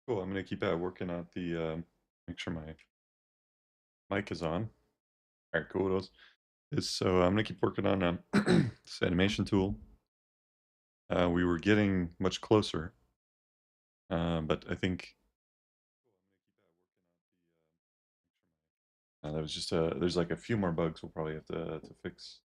Cool. I'm gonna keep working on the make sure my mic is on. All right, cool. What else is so I'm gonna keep working on this animation tool. We were getting much closer, but I think that was just there's like a few more bugs we'll probably have to fix.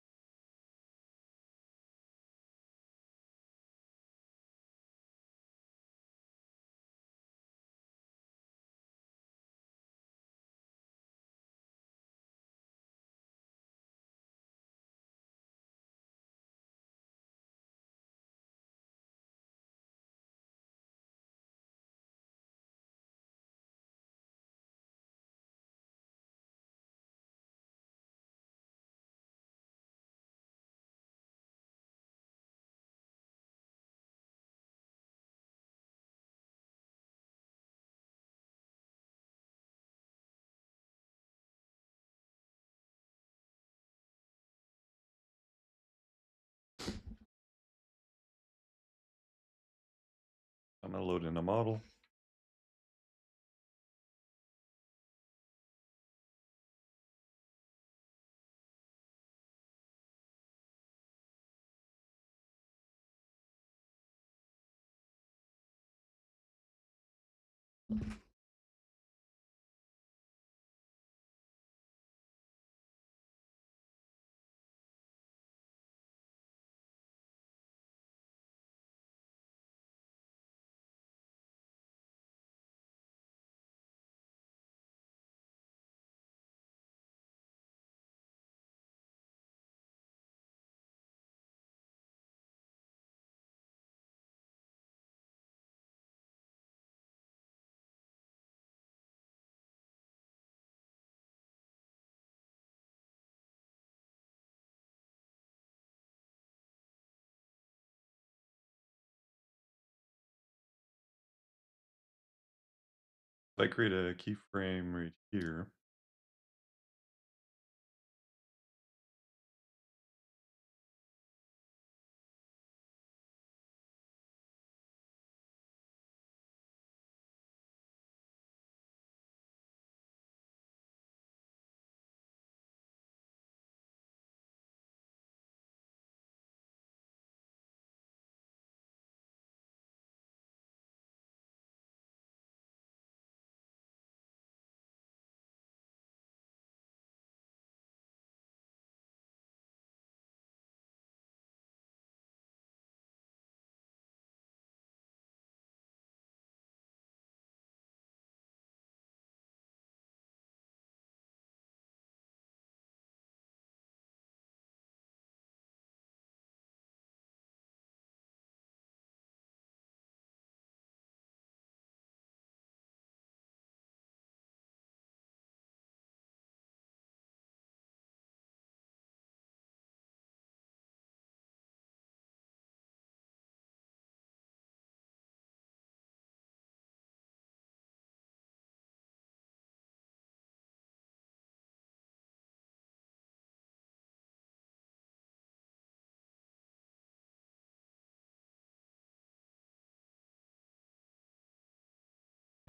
I'm gonna load in a model. If I create a keyframe right here,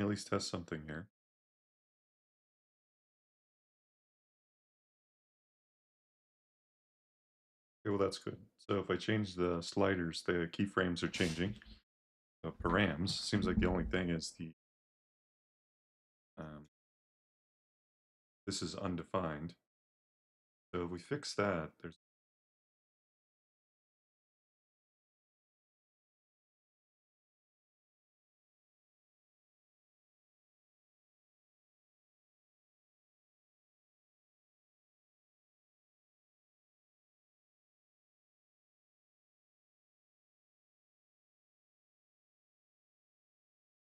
at least test something here. Okay, well that's good. So if I change the sliders, the keyframes are changing. The params seems like the only thing is the um, this is undefined. So if we fix that, there's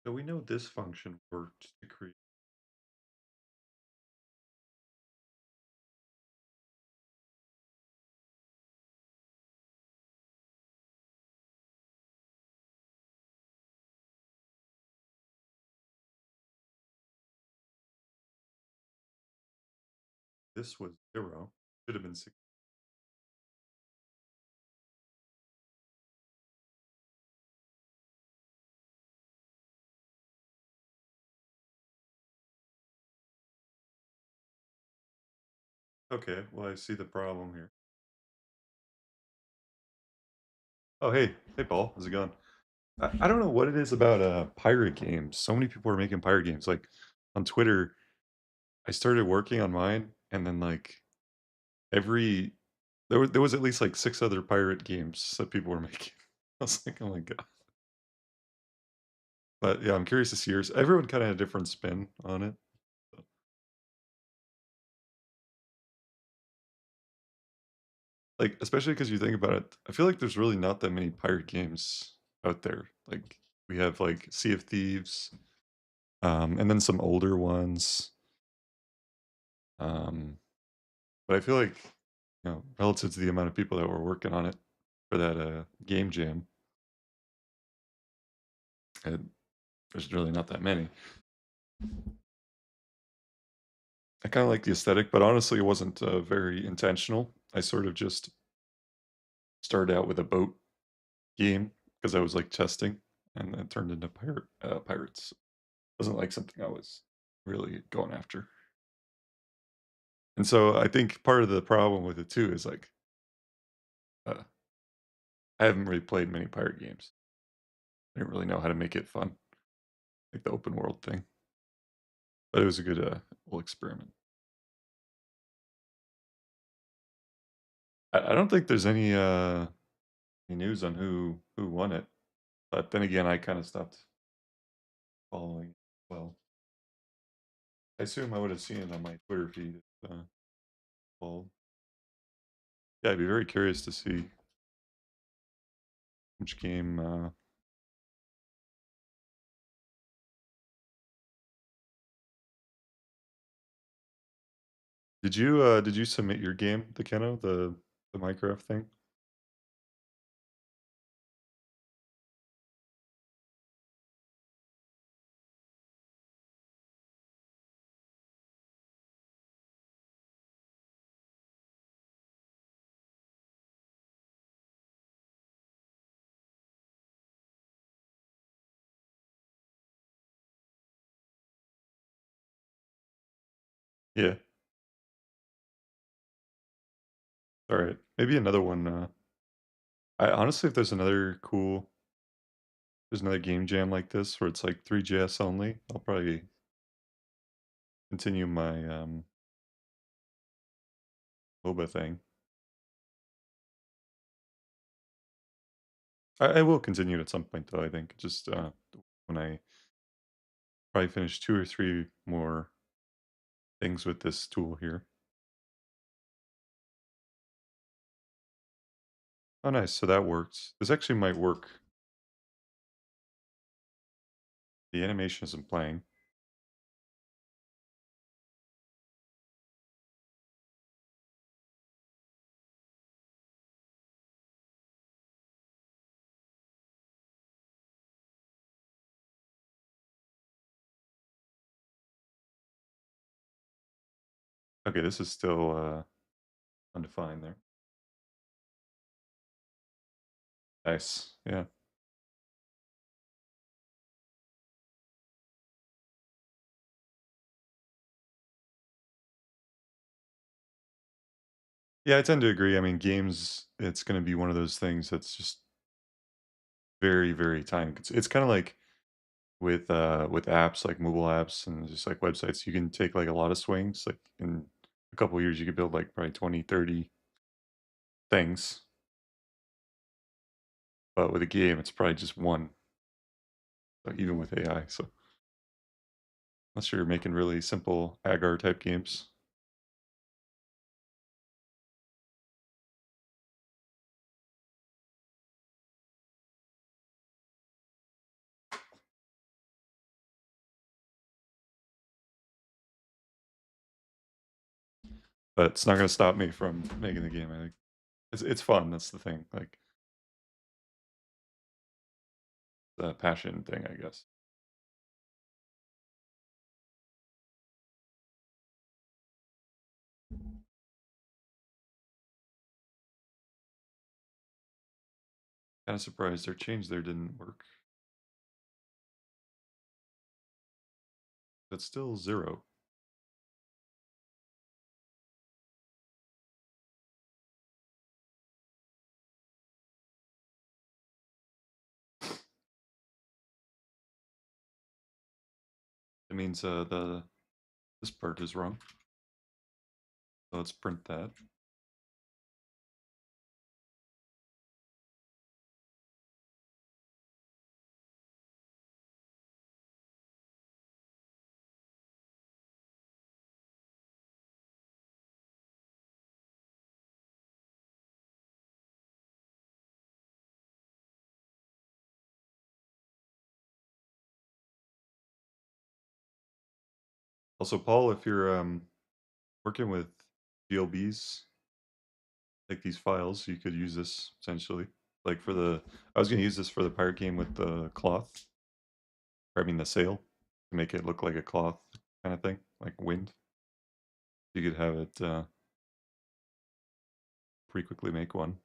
so we know this function worked to create. This was 0. Should have been 6. Okay, well, I see the problem here. Oh, hey. Hey, Paul. How's it going? I don't know what it is about pirate games. So many people are making pirate games. Like on Twitter, I started working on mine, and then like every there was at least like six other pirate games that people were making. I was like, oh my god. But yeah, I'm curious to see yours. Everyone kind of had a different spin on it. Like, especially because you think about it, I feel like there's really not that many pirate games out there. Like we have like Sea of Thieves, and then some older ones. Um, but I feel like, relative to the amount of people that were working on it for that game jam, it, there's really not that many. I kind of like the aesthetic, but honestly, it wasn't very intentional. I sort of just started out with a boat game because I was like testing, and then it turned into pirates. It wasn't like something I was really going after. And so I think part of the problem with it too is like uh, I haven't really played many pirate games. I didn't really know how to make it fun, like the open world thing. But it was a good little experiment. I don't think there's any news on who won it. But then again, I kind of stopped following. Well, I assume I would have seen it on my Twitter feed. Well, yeah, I'd be very curious to see which game. Did you submit your game, the Keno, the Minecraft thing? Yeah. All right. Maybe another one. I honestly, if there's another game jam like this where it's like 3GS only, I'll probably continue my MOBA thing. I will continue it at some point though. I think just when I probably finish two or three more things with this tool here. Oh, nice. So that works. This actually might work. The animation isn't playing. Okay, this is still undefined there. Nice. Yeah. Yeah, I tend to agree. I mean, games, it's going to be one of those things that's just very, very time. It's kind of like with apps like mobile apps and just like websites, you can take like a lot of swings. Like in a couple of years, you could build like probably 20, 30 things. But with a game, it's probably just one, like, even with AI. So unless you're making really simple agar type games. But it's not going to stop me from making the game. I think it's fun. That's the thing. Like the passion thing, I guess. Kind of surprised their change there didn't work. That's still zero. means this part is wrong. So let's print that. Also, Paul, if you're working with DLBs, like these files, you could use this essentially. Like for the, I was gonna use this for the pirate game with the cloth, or I mean the sail, to make it look like a cloth kind of thing, like wind. You could have it pretty quickly make one.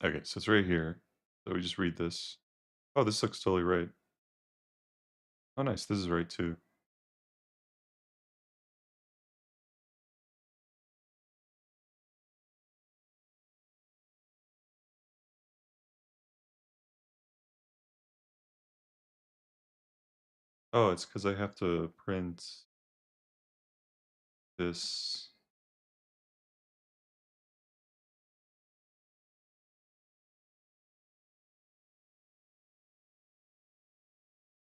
Okay, so it's right here. So we just read this. Oh, this looks totally right. Oh, nice. This is right too. Oh, it's because I have to print this.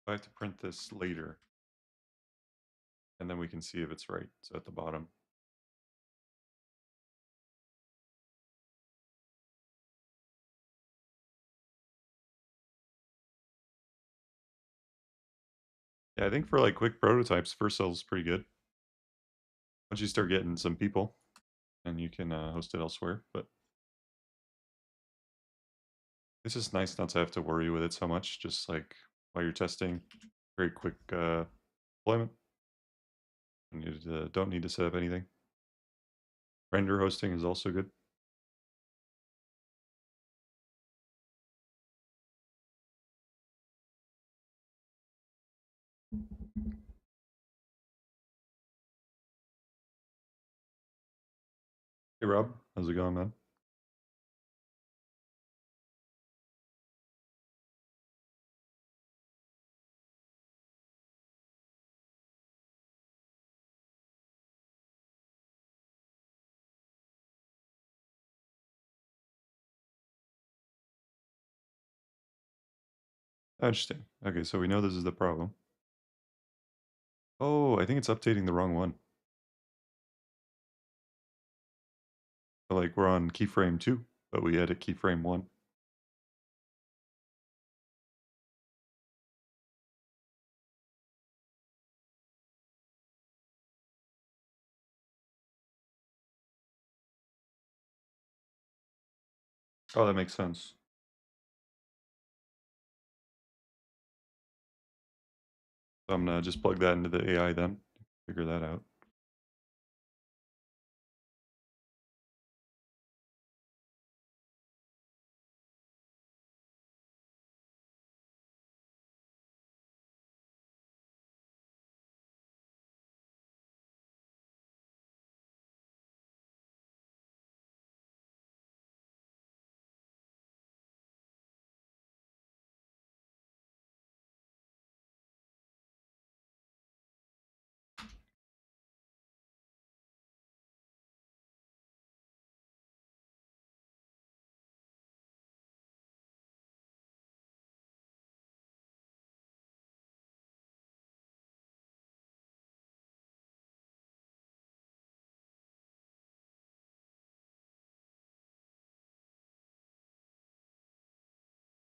I have to print this later, and then we can see if it's right. So at the bottom. Yeah, I think for like quick prototypes, first is pretty good. Once you start getting some people, and you can host it elsewhere. But it's just nice not to have to worry with it so much. Just like while you're testing, very quick deployment. And you don't need to set up anything. Render hosting is also good. Hey Rob, how's it going, man? Interesting. Okay, so we know this is the problem. Oh, I think it's updating the wrong one. So, like we're on keyframe 2, but we edit keyframe 1. Oh, that makes sense. So I'm gonna just plug that into the AI then, figure that out.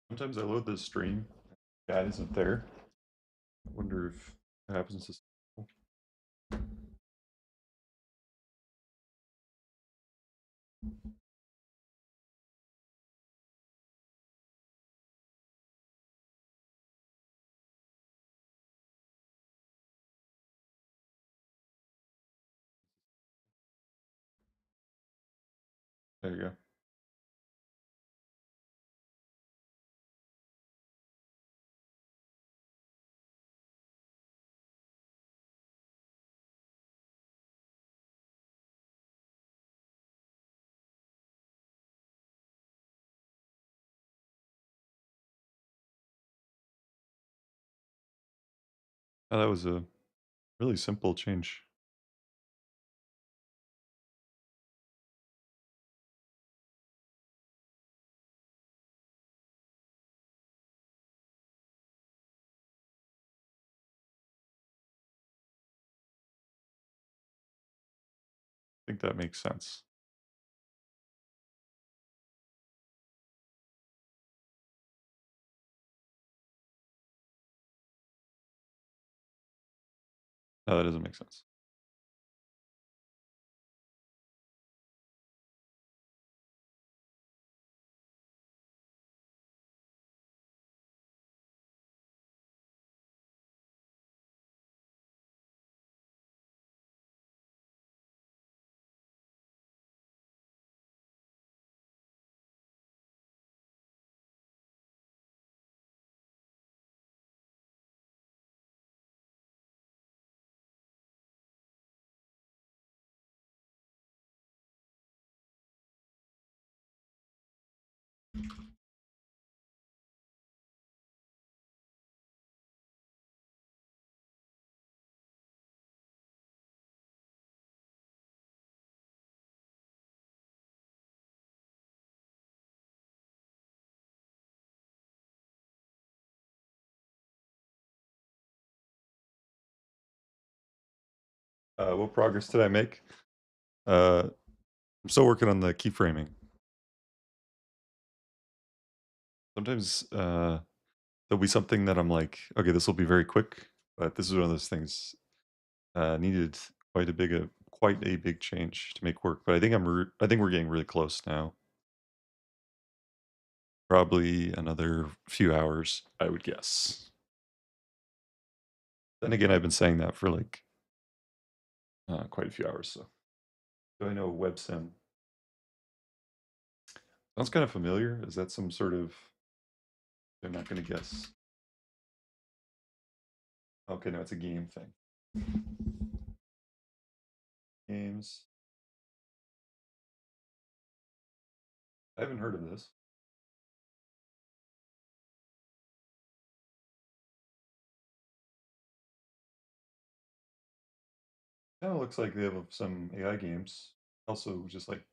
Sometimes I load the stream, that isn't there. I wonder if it happens to. There you go. Oh, that was a really simple change. I think that makes sense. No, that doesn't make sense. What progress did I make? I'm still working on the keyframing. Sometimes there'll be something that I'm like, okay, this will be very quick, but this is one of those things needed quite a big change to make work. But I think we're getting really close now. Probably another few hours, I would guess. Then again, I've been saying that for like quite a few hours. So, do I know WebSim? Sounds kind of familiar. Is that some sort of? I'm not going to guess. Okay, no, it's a game thing. Games. I haven't heard of this. Kind of looks like they have some AI games. Also, just like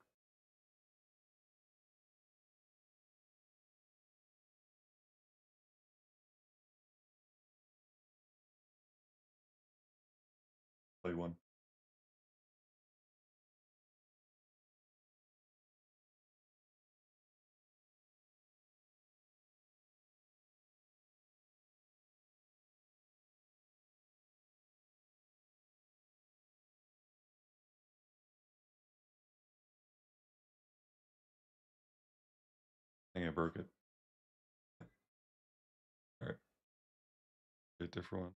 play one. I think I broke it. All right, get a different one.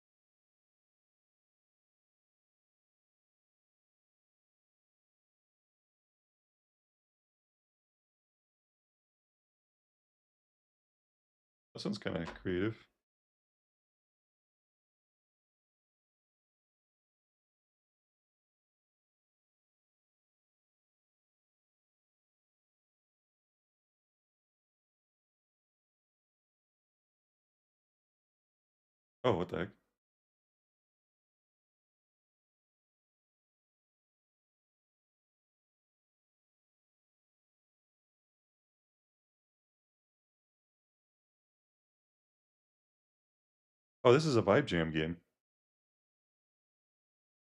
This one's kind of creative. Oh, what the heck? Oh, this is a Vibe Jam game.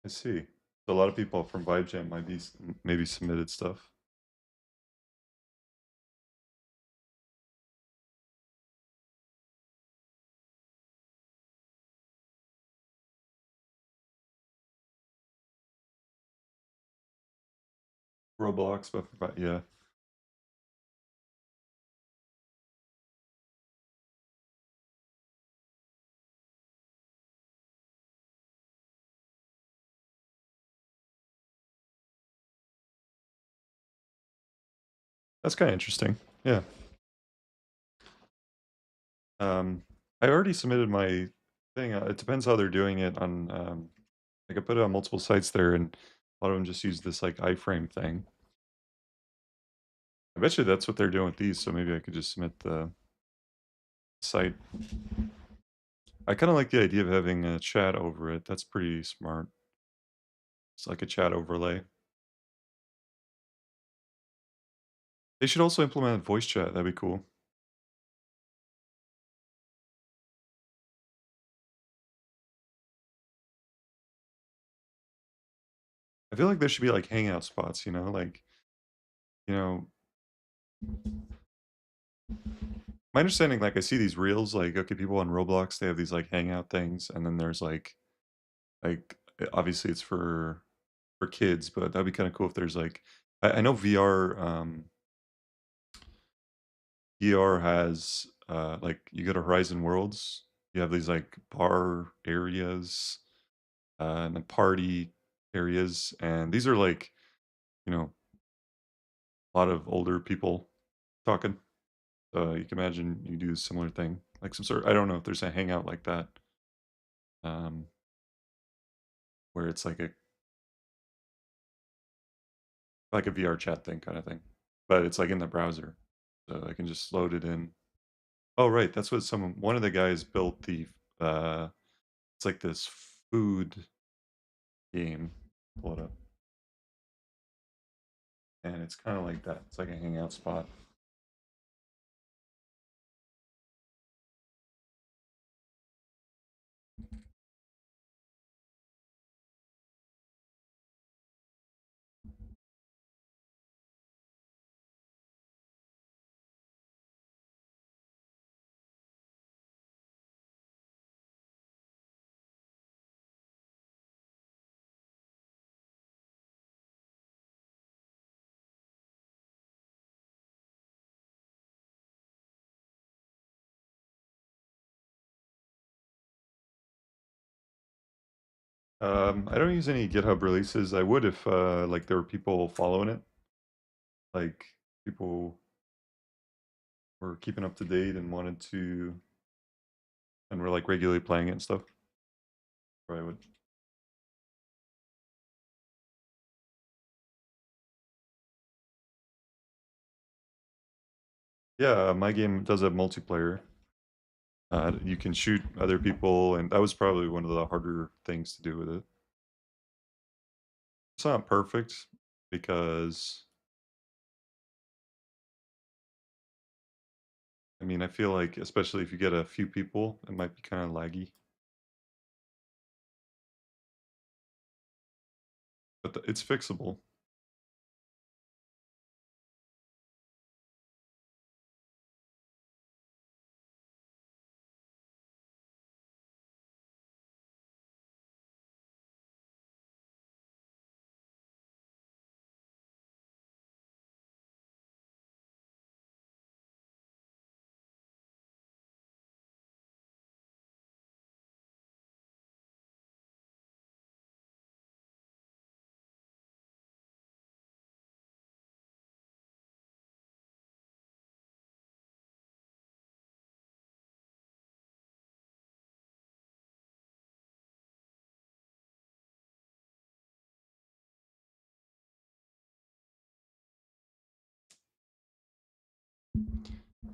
I see. So a lot of people from Vibe Jam might be maybe submitted stuff. Roblox, but yeah. That's kind of interesting. Yeah. Um, I already submitted my thing. It depends how they're doing it on. Like I put it on multiple sites there, and a lot of them just use this like iframe thing. I bet you that's what they're doing with these. So maybe I could just submit the site. I kind of like the idea of having a chat over it. That's pretty smart. It's like a chat overlay. They should also implement voice chat. That'd be cool. I feel like there should be like hangout spots, like, you know, my understanding, like I see these reels, like, okay, people on Roblox, they have these like hangout things, and then there's like obviously it's for kids, but that'd be kind of cool if there's like I know VR has like you go to Horizon Worlds, you have these like bar areas and then party areas, and these are like, you know, a lot of older people talking. You can imagine you do a similar thing, like some sort. I don't know if there's a hangout like that, um, where it's like a VR chat thing kind of thing, but it's like in the browser, so I can just load it in. Oh, right, that's what one of the guys built the. It's like this food game. Pull it up, and it's kind of like that. It's like a hangout spot. I don't use any GitHub releases. I would if like there were people following it, like people were keeping up to date and wanted to, and were like regularly playing it and stuff. Or I would. Yeah, my game does have multiplayer. You can shoot other people, and that was probably one of the harder things to do with it. It's not perfect because I mean I feel like especially if you get a few people, it might be kind of laggy, but it's fixable.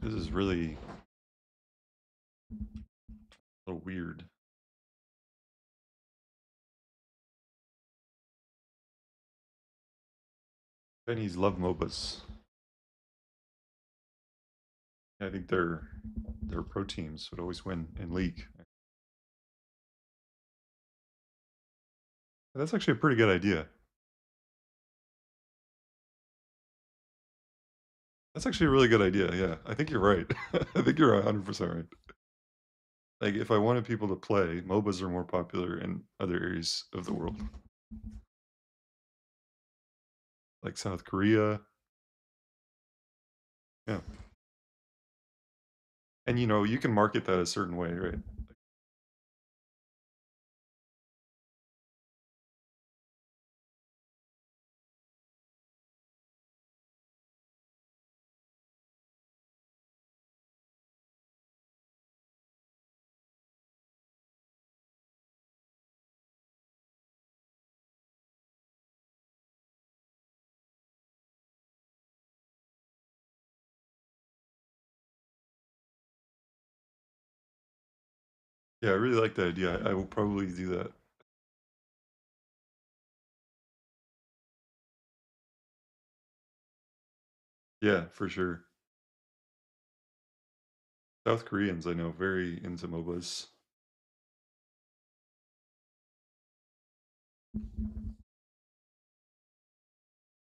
This is really a little weird. Chinese love MOBAs. I think their pro teams would always win in league. That's actually a pretty good idea. That's actually a really good idea. Yeah, I think you're right. I think you're 100% right. Like, if I wanted people to play, MOBAs are more popular in other areas of the world, like South Korea. Yeah, and you can market that a certain way, right? Yeah, I really like that idea. I will probably do that. Yeah, for sure. South Koreans I know very into MOBAs.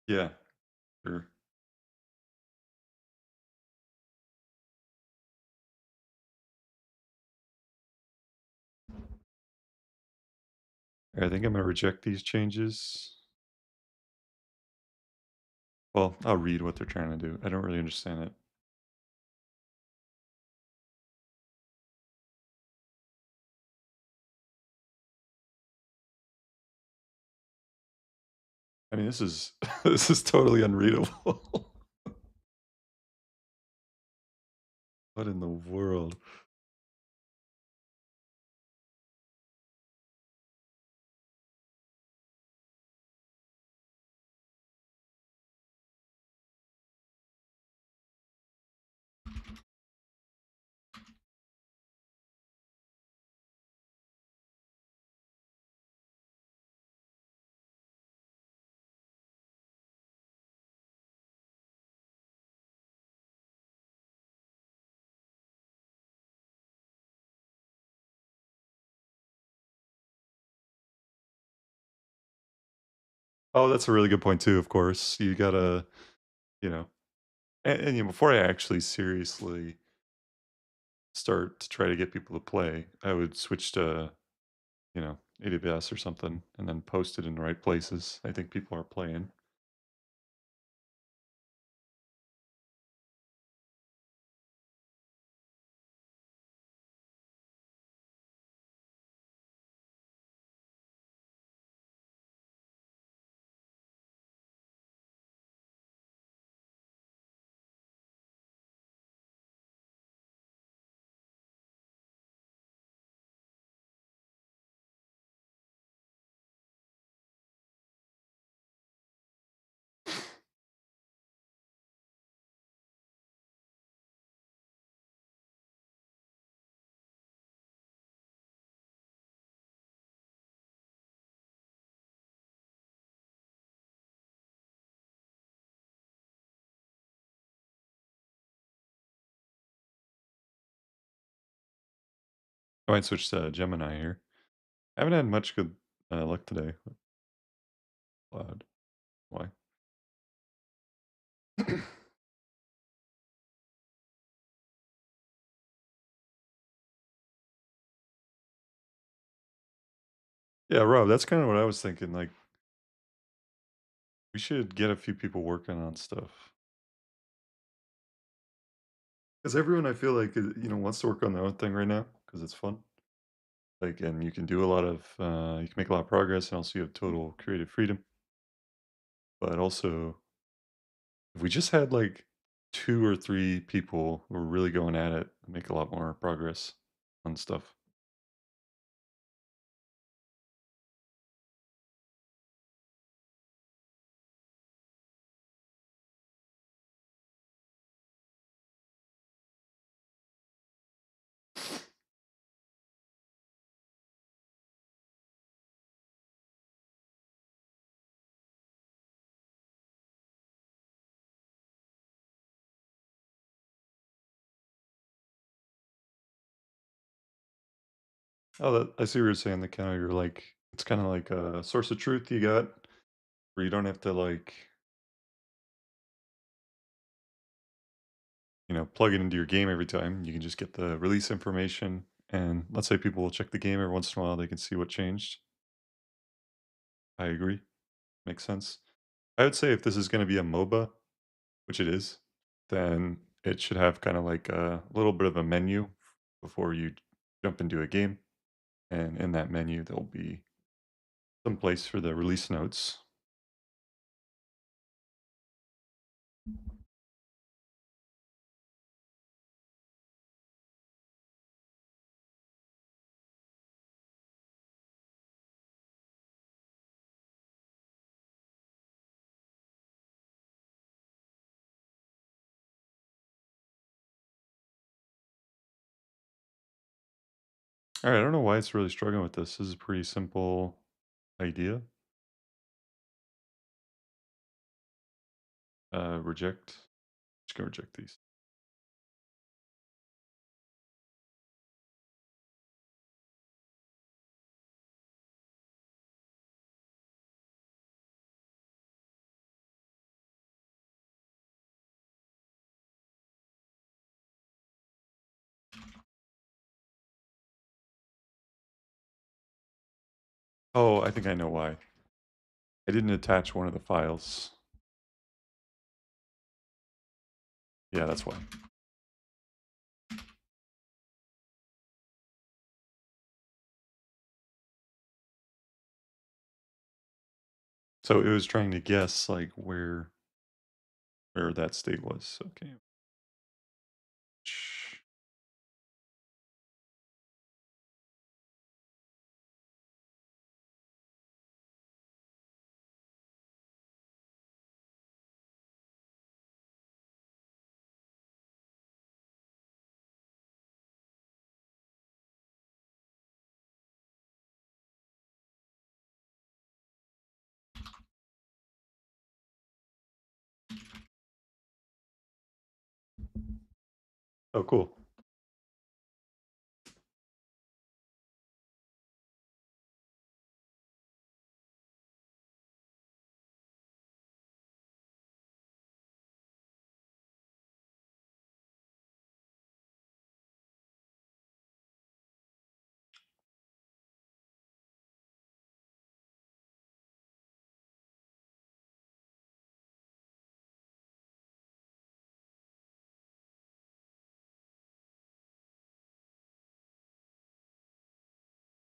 Yeah, sure. I think I'm gonna reject these changes. Well, I'll read what they're trying to do. I don't really understand it. I mean, this is this is totally unreadable. What in the world? Oh, that's a really good point too, of course. You gotta, you know, and you know, before I actually seriously start to try to get people to play, I would switch to, you know, AWS or something and then post it in the right places. I think people are playing. I might switch to Gemini here. I haven't had much good luck today with Cloud. Why? Yeah, Rob, that's kind of what I was thinking. Like, we should get a few people working on stuff. Because everyone, I feel like, you know, wants to work on their own thing right now because it's fun. Like, and you can do a lot of, you can make a lot of progress, and also you have total creative freedom. But also, if we just had like two or three people who are really going at it, make a lot more progress on stuff. Oh, that, I see what you're saying. The kind of you're like, it's kind of like a source of truth you got, where you don't have to like, you know, plug it into your game every time. You can just get the release information, and let's say people will check the game every once in a while. They can see what changed. I agree. Makes sense. I would say if this is going to be a MOBA, which it is, then it should have kind of like a little bit of a menu before you jump into a game. And in that menu, there'll be some place for the release notes. All right, I don't know why it's really struggling with this. This is a pretty simple idea. Reject. Just gonna reject these. Oh, I think I know why. I didn't attach one of the files. Yeah, that's why. So it was trying to guess like where that state was. Okay. Oh, cool.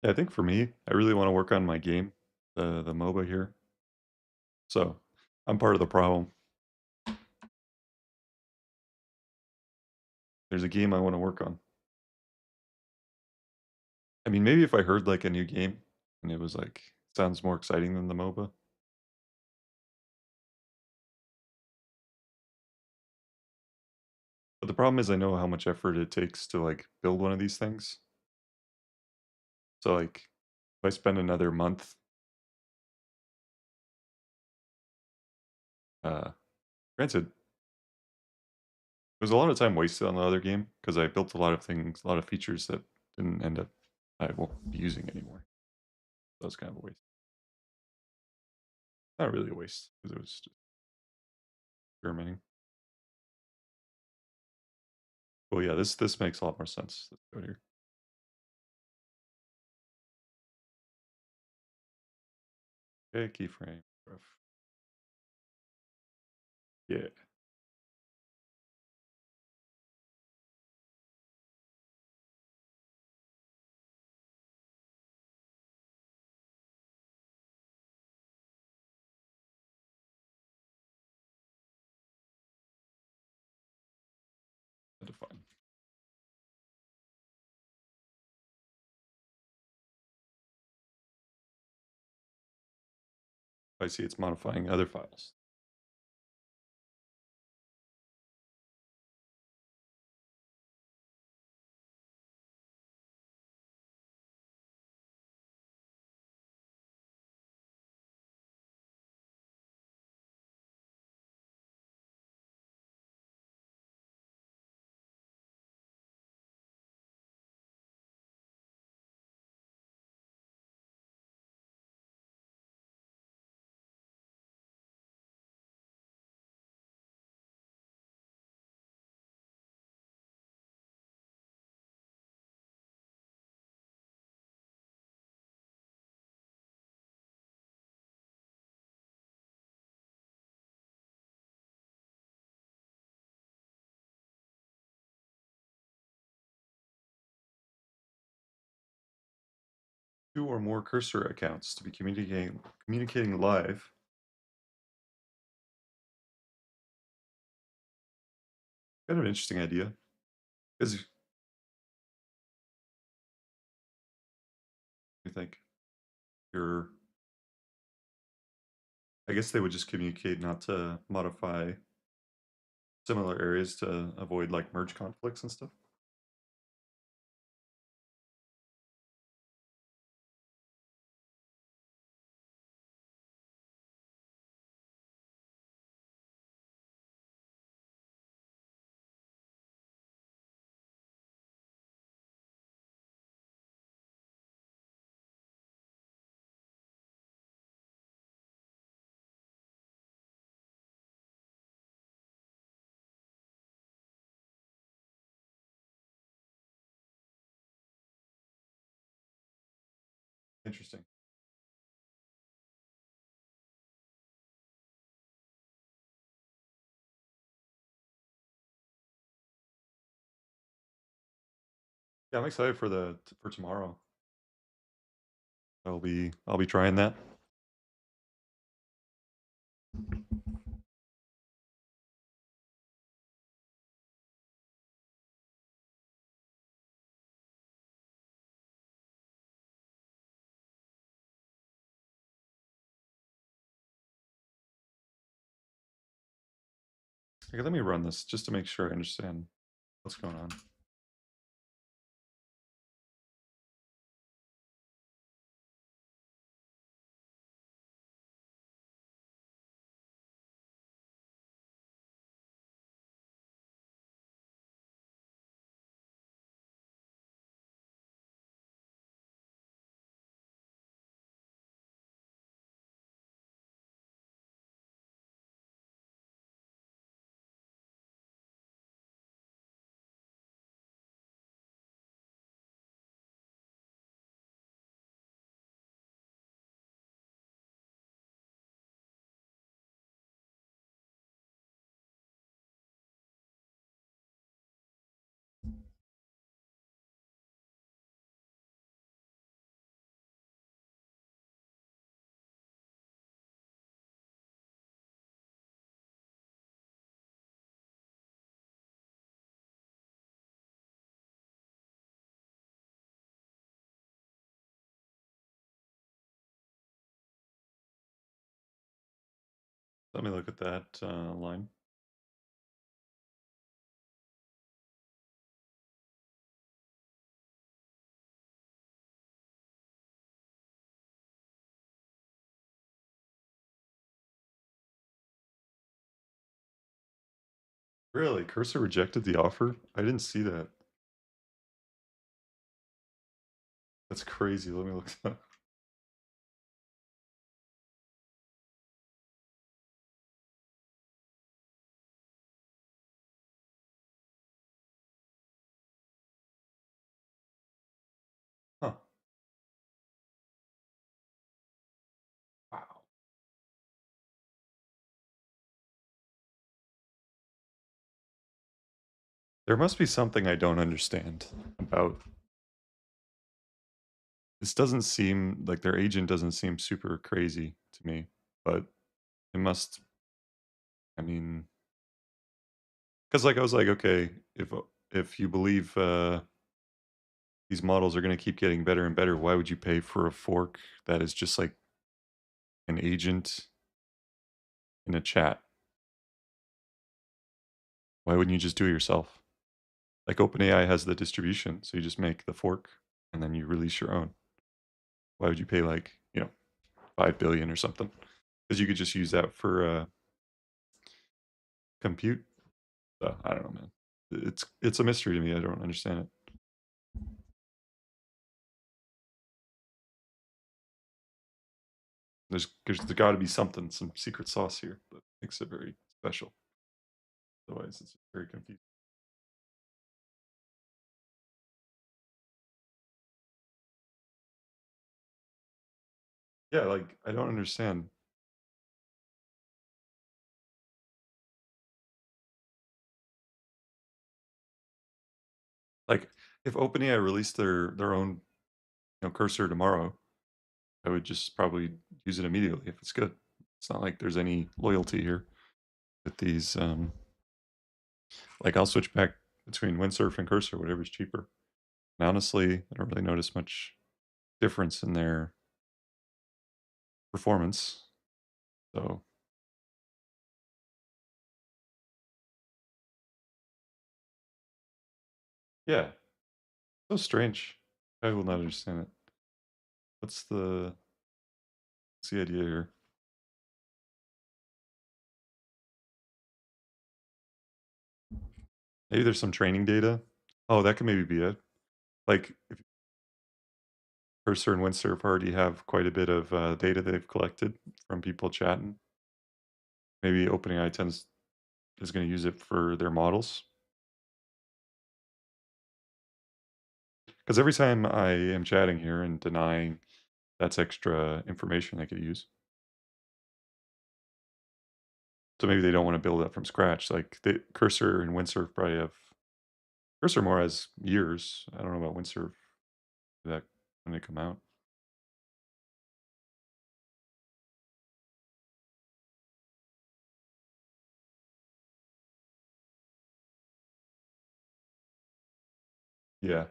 Yeah, I think for me, I really want to work on my game, the MOBA here. So I'm part of the problem. There's a game I want to work on. I mean, maybe if I heard like a new game and it was like sounds more exciting than the MOBA. But the problem is I know how much effort it takes to like build one of these things. So like if I spend another month, uh granted, there's a lot of time wasted on the other game because I built a lot of things, a lot of features that didn't end up I won't be using anymore. That was kind of a waste. Not really a waste because it was just experimenting. Oh yeah, this makes a lot more sense. Let's go here. Okay, keyframe. Rough. Yeah, define. I see it's modifying other files. Two or more cursor accounts to be communicating live. Kind of an interesting idea. Because you think you're I guess they would just communicate not to modify similar areas to avoid like merge conflicts and stuff. Interesting. Yeah, I'm excited for for tomorrow. I'll be trying that. Okay, let me run this just to make sure I understand what's going on. Let me look at that line. Really? Cursor rejected the offer? I didn't see that. That's crazy. Let me look that up. Huh. Wow. There must be something I don't understand about this. Doesn't seem like their agent doesn't seem super crazy to me, but it must, I mean, because like I was like, okay, if you believe these models are going to keep getting better and better, why would you pay for a fork that is just like an agent in a chat? Why wouldn't you just do it yourself? Like OpenAI has the distribution, so you just make the fork and then you release your own. Why would you pay like, 5 billion or something? Because you could just use that for compute. So I don't know, man. It's a mystery to me. I don't understand it. There's got to be something, some secret sauce here that makes it very special. Otherwise, it's very confusing. Yeah, like I don't understand. Like if OpenAI released their own cursor tomorrow, I would just probably use it immediately if it's good. It's not like there's any loyalty here with these. Like I'll switch back between windsurf and cursor, whatever's cheaper. And honestly, I don't really notice much difference in their performance. So yeah, so strange. I will not understand it. What's what's the idea here? Maybe there's some training data. Oh, that could maybe be it. Like if Cursor and Windsurf already have quite a bit of data they've collected from people chatting. Maybe OpenAI tends is going to use it for their models. Because every time I am chatting here and denying that's extra information they could use. So maybe they don't want to build it from scratch. Like the Cursor and Windsurf probably have Cursor more has years. I don't know about Windsurf that when they come out. Yeah.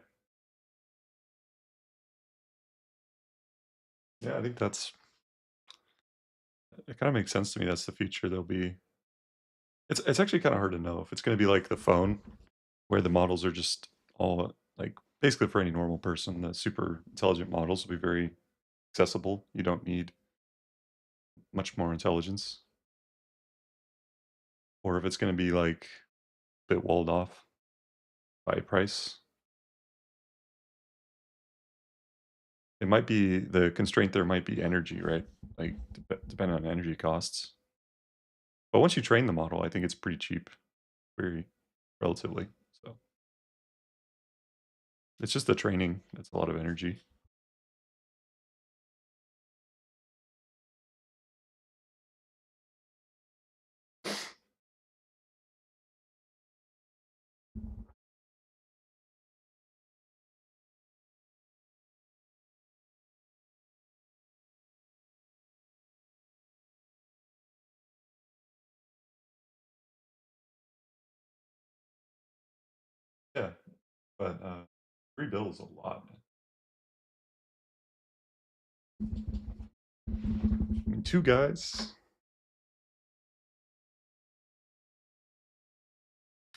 Yeah, I think that's it kind of makes sense to me. That's the future. There'll be it's actually kind of hard to know if it's going to be like the phone where the models are just all like basically for any normal person, the super intelligent models will be very accessible. You don't need much more intelligence. Or if it's going to be like a bit walled off by price. It might be the constraint there might be energy, right? Like depending on energy costs. But once you train the model, I think it's pretty cheap, very relatively. So it's just the training that's a lot of energy. Yeah, but rebuild is a lot, man. I mean, two guys.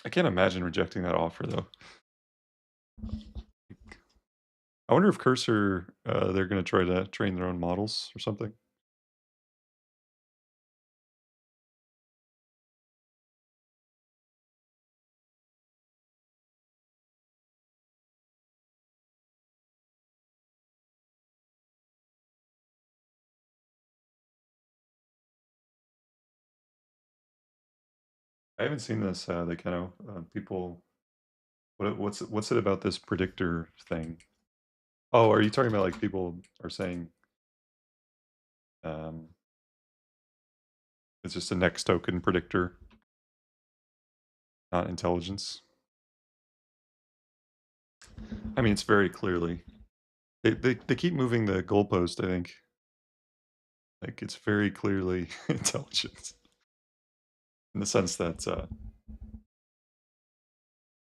I can't imagine rejecting that offer though. I wonder if Cursor they're going to try to train their own models or something. I haven't seen this. They kind of people. What's it about this predictor thing? Oh, are you talking about like people are saying um, it's just a next token predictor, not intelligence? I mean, it's very clearly they keep moving the goalpost. I think like it's very clearly intelligence in the sense that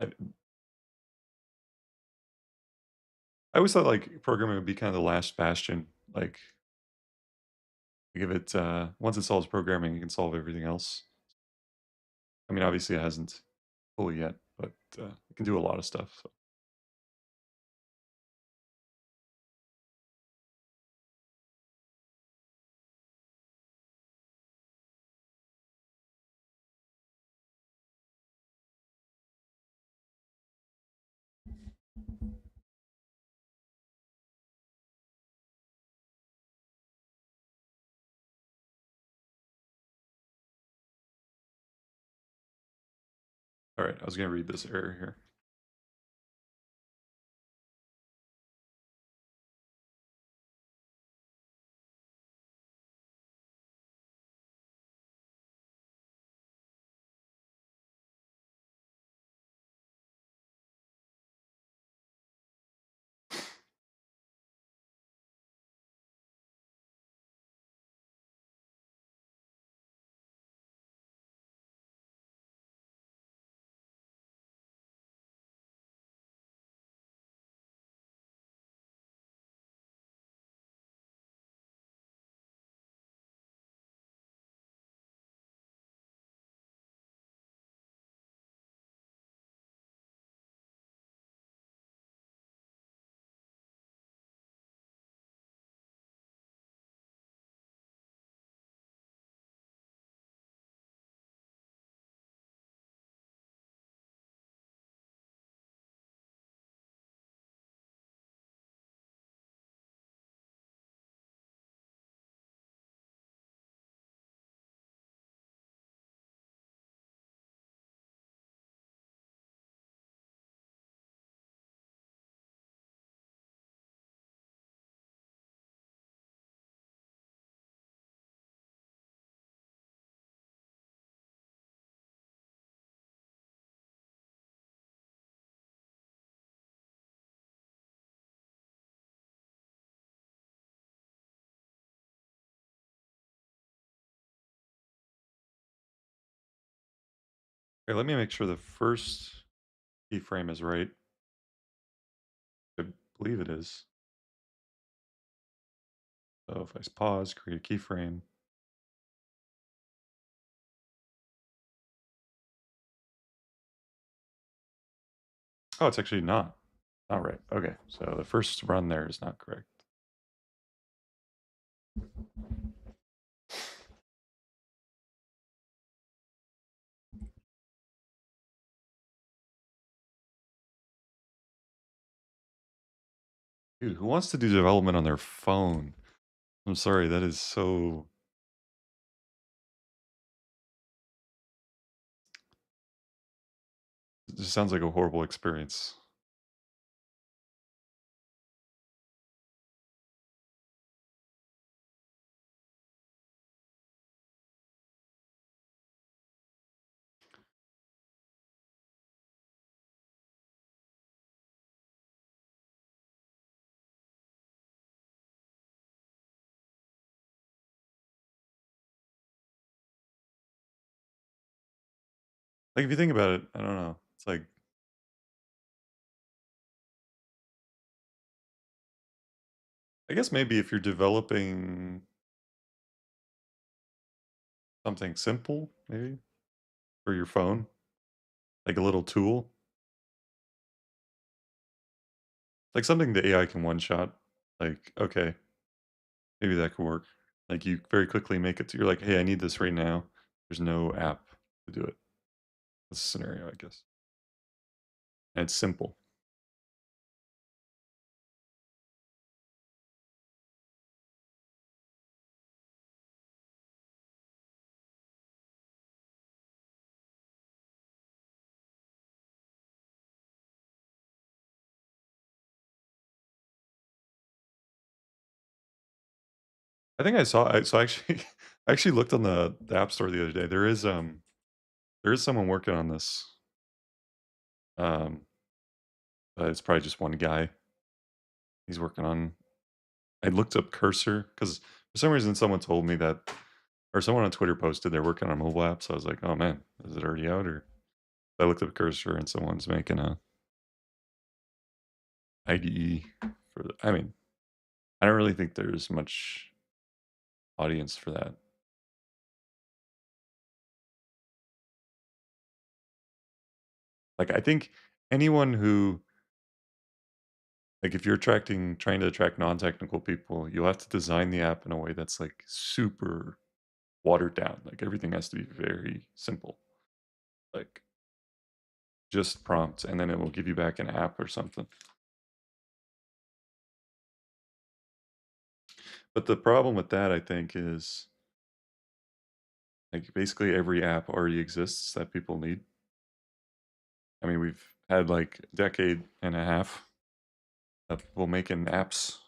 I, I always thought like programming would be kind of the last bastion. Like give it once it solves programming, it can solve everything else. I mean, obviously it hasn't fully yet, but it can do a lot of stuff. So. All right, I was gonna read this error here. Okay, let me make sure the first keyframe is right. I believe it is. So if I pause, create a keyframe. Oh, it's actually not. Not right. Okay, so the first run there is not correct. Dude, who wants to do development on their phone? I'm sorry, that is so... It just sounds like a horrible experience. Like, if you think about it, I don't know. It's like, I guess maybe if you're developing something simple, maybe, for your phone, like a little tool, like something the AI can one-shot, like, okay, maybe that could work. Like, you very quickly make it to, you're like, hey, I need this right now. There's no app to do it. That's a scenario, I guess. And it's simple. I think so actually I actually looked on the App Store the other day. There is someone working on this. Um, but it's probably just one guy. He's working on... I looked up Cursor because for some reason someone told me that, or someone on Twitter posted they're working on a mobile app. So I was like, oh man, is it already out? Or I looked up Cursor and someone's making a IDE for the... I mean, I don't really think there's much audience for that. Like, I think anyone who, like, if you're trying to attract non-technical people, you'll have to design the app in a way that's like super watered down. Like, everything has to be very simple. Like, just prompts, and then it will give you back an app or something. But the problem with that, I think, is like basically every app already exists that people need. I mean, we've had like a decade and a half of people making apps,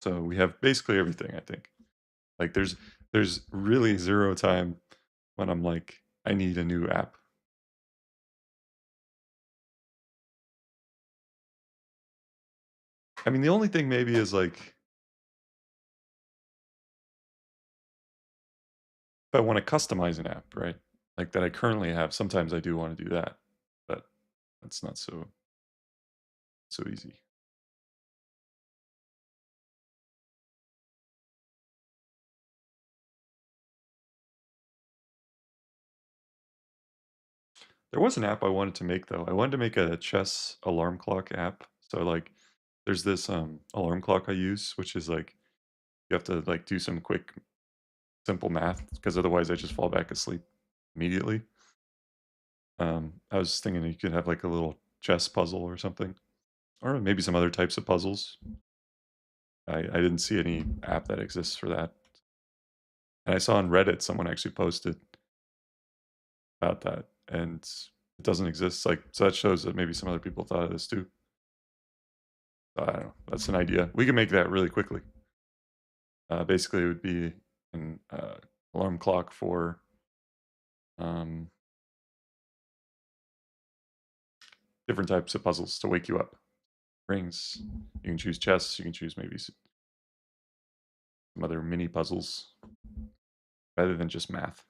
so we have basically everything, I think. Like, there's really zero time when I'm like, I need a new app. I mean, the only thing maybe is like, if I want to customize an app, right? Like that I currently have, sometimes I do want to do that, but that's not so easy. There was an app I wanted to make though. I wanted to make a chess alarm clock app. So like, there's this alarm clock I use, which is like, you have to like do some quick simple math because otherwise I just fall back asleep immediately. I was thinking you could have like a little chess puzzle or something, or maybe some other types of puzzles. I didn't see any app that exists for that. And I saw on Reddit someone actually posted about that, and it doesn't exist. Like, so that shows that maybe some other people thought of this too. I don't know. That's an idea. We can make that really quickly. Basically, it would be an alarm clock for um, different types of puzzles to wake you up. Rings. You can choose chess. You can choose maybe some other mini puzzles rather than just math.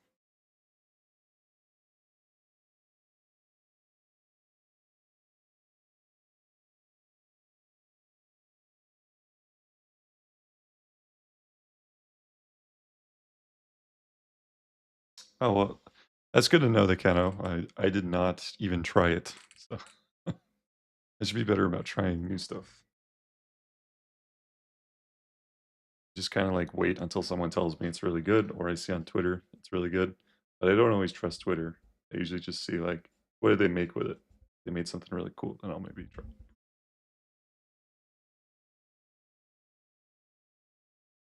Oh, well, that's good to know that, Keno. I did not even try it, so I should be better about trying new stuff. Just kinda, like, wait until someone tells me it's really good, or I see on Twitter it's really good, but I don't always trust Twitter. I usually just see, like, what did they make with it? They made something really cool, then I'll maybe try.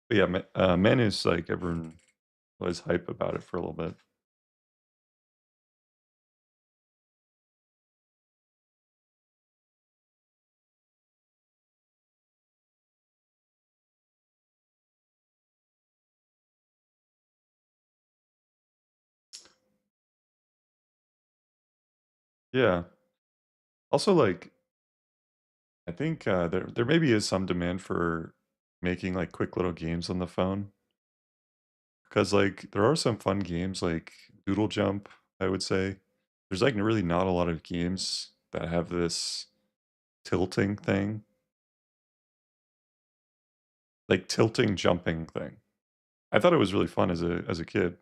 But yeah, Manus, like, everyone was hype about it for a little bit. Yeah. Also, like, I think, there maybe is some demand for making, like, quick little games on the phone. Because like, there are some fun games like Doodle Jump, I would say. There's, like, really not a lot of games that have this tilting thing, like, tilting jumping thing. I thought it was really fun as a kid.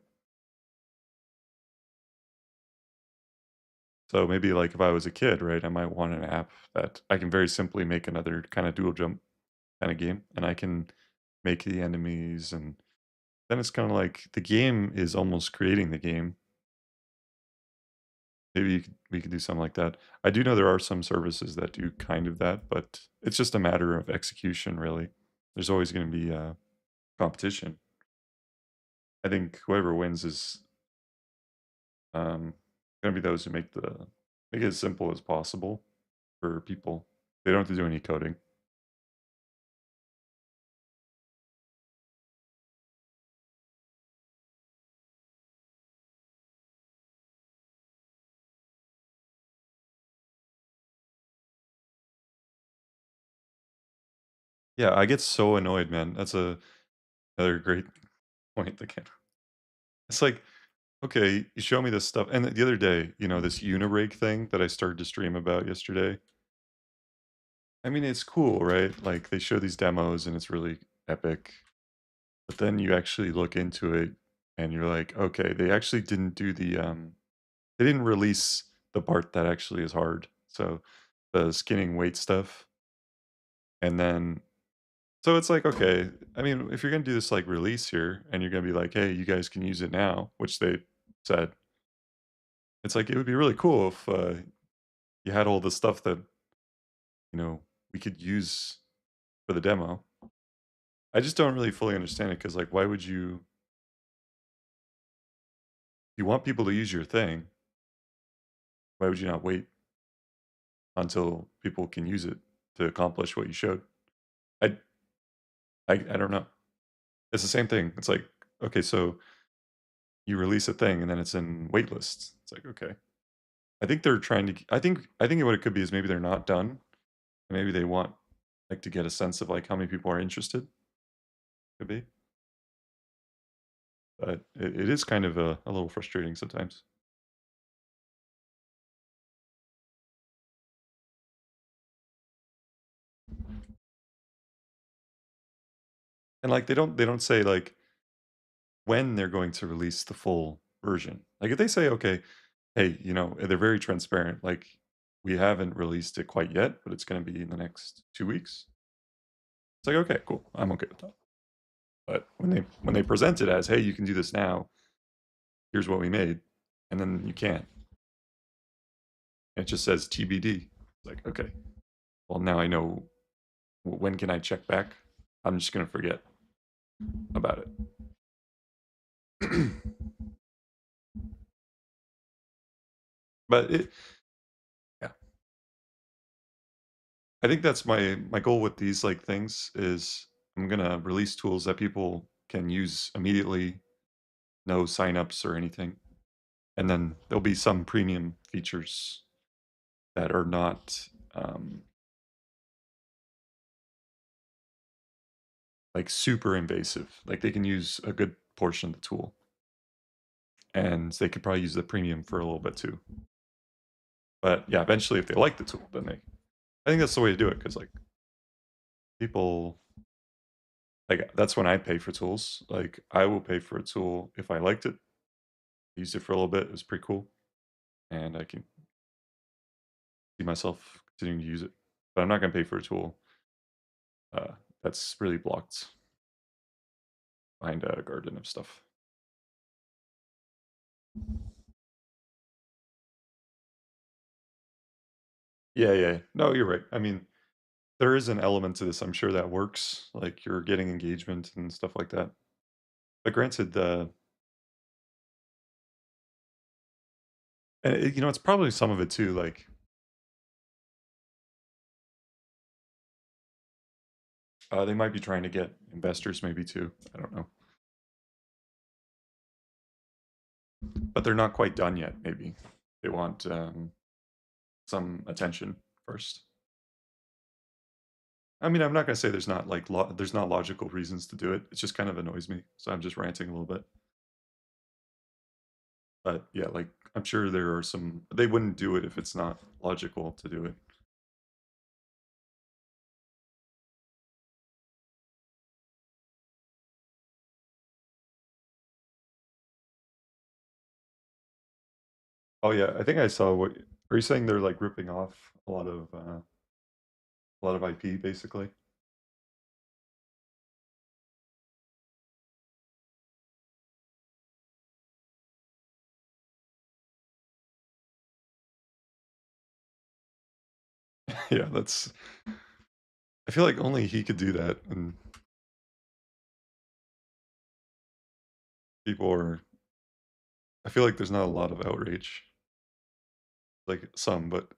So maybe, like, if I was a kid, right, I might want an app that I can very simply make another kinda Doodle Jump kinda game, and I can make the enemies, and then it's kinda like the game is almost creating the game. Maybe we could do something like that. I do know there are some services that do kind of that, but it's just a matter of execution, really. There's always gonna be, competition. I think whoever wins is, gonna be those who make it as simple as possible for people. They don't have to do any coding. Yeah, I get so annoyed, man. That's another great point again. It's like, okay, you show me this stuff, and the other day, this Unirig thing that I started to stream about yesterday. I mean, it's cool, right? Like, they show these demos and it's really epic, but then you actually look into it and you're like, okay, they actually didn't do they didn't release the part that actually is hard. So the skinning weight stuff. And then, so it's like, okay, I mean, if you're going to do this like release here and you're going to be like, hey, you guys can use it now, which they said, it's like, it would be really cool if you had all the stuff that, you know, we could use for the demo. I just don't really fully understand it because, like, why would you want people to use your thing? Why would you not wait until people can use it to accomplish what you showed? I I don't know. It's the same thing. It's like, okay, so you release a thing and then it's in wait lists. It's like, okay. I think they're trying to I think what it could be is maybe they're not done. Maybe they want like to get a sense of like how many people are interested. Could be. But it is kind of a little frustrating sometimes. And like they don't say like when they're going to release the full version. Like if they say, okay, hey, they're very transparent. Like we haven't released it quite yet, but it's going to be in the next 2 weeks. It's like, okay, cool. I'm okay with that. But when they present it as, hey, you can do this now. Here's what we made, and then you can't. It just says TBD. It's like, okay, well now I know. When can I check back? I'm just gonna forget about it. But yeah, I think that's my goal with these like things is I'm gonna release tools that people can use immediately, no signups or anything, and then there'll be some premium features that are not like super invasive. Like they can use a good portion of the tool, and they could probably use the premium for a little bit too. But yeah, eventually, if they like the tool, then I think that's the way to do it because like people like that's when I pay for tools. Like I will pay for a tool if I liked it, used it for a little bit. It was pretty cool, and I can see myself continuing to use it. But I'm not going to pay for a tool uh, that's really blocked behind a garden of stuff. Yeah, yeah. No, you're right. I mean, there is an element to this. I'm sure that works. Like you're getting engagement and stuff like that. But granted, and it's probably some of it too. Like they might be trying to get investors, maybe too. I don't know, but they're not quite done yet. Maybe they want some attention first. I mean, I'm not gonna say there's not like there's not logical reasons to do it. It just kind of annoys me, so I'm just ranting a little bit. But yeah, like I'm sure there are some. They wouldn't do it if it's not logical to do it. Oh yeah, I think I saw what. Are you saying they're like ripping off a lot of IP basically? Yeah, that's. I feel like only he could do that, and people are. I feel like there's not a lot of outrage, like some, but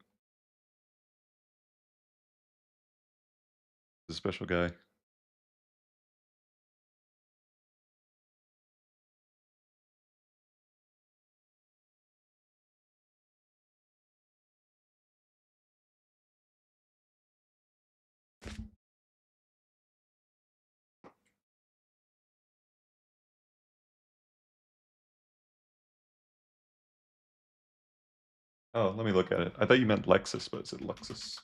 the special guy. Oh, let me look at it. I thought you meant Lexus, but is it Lexus?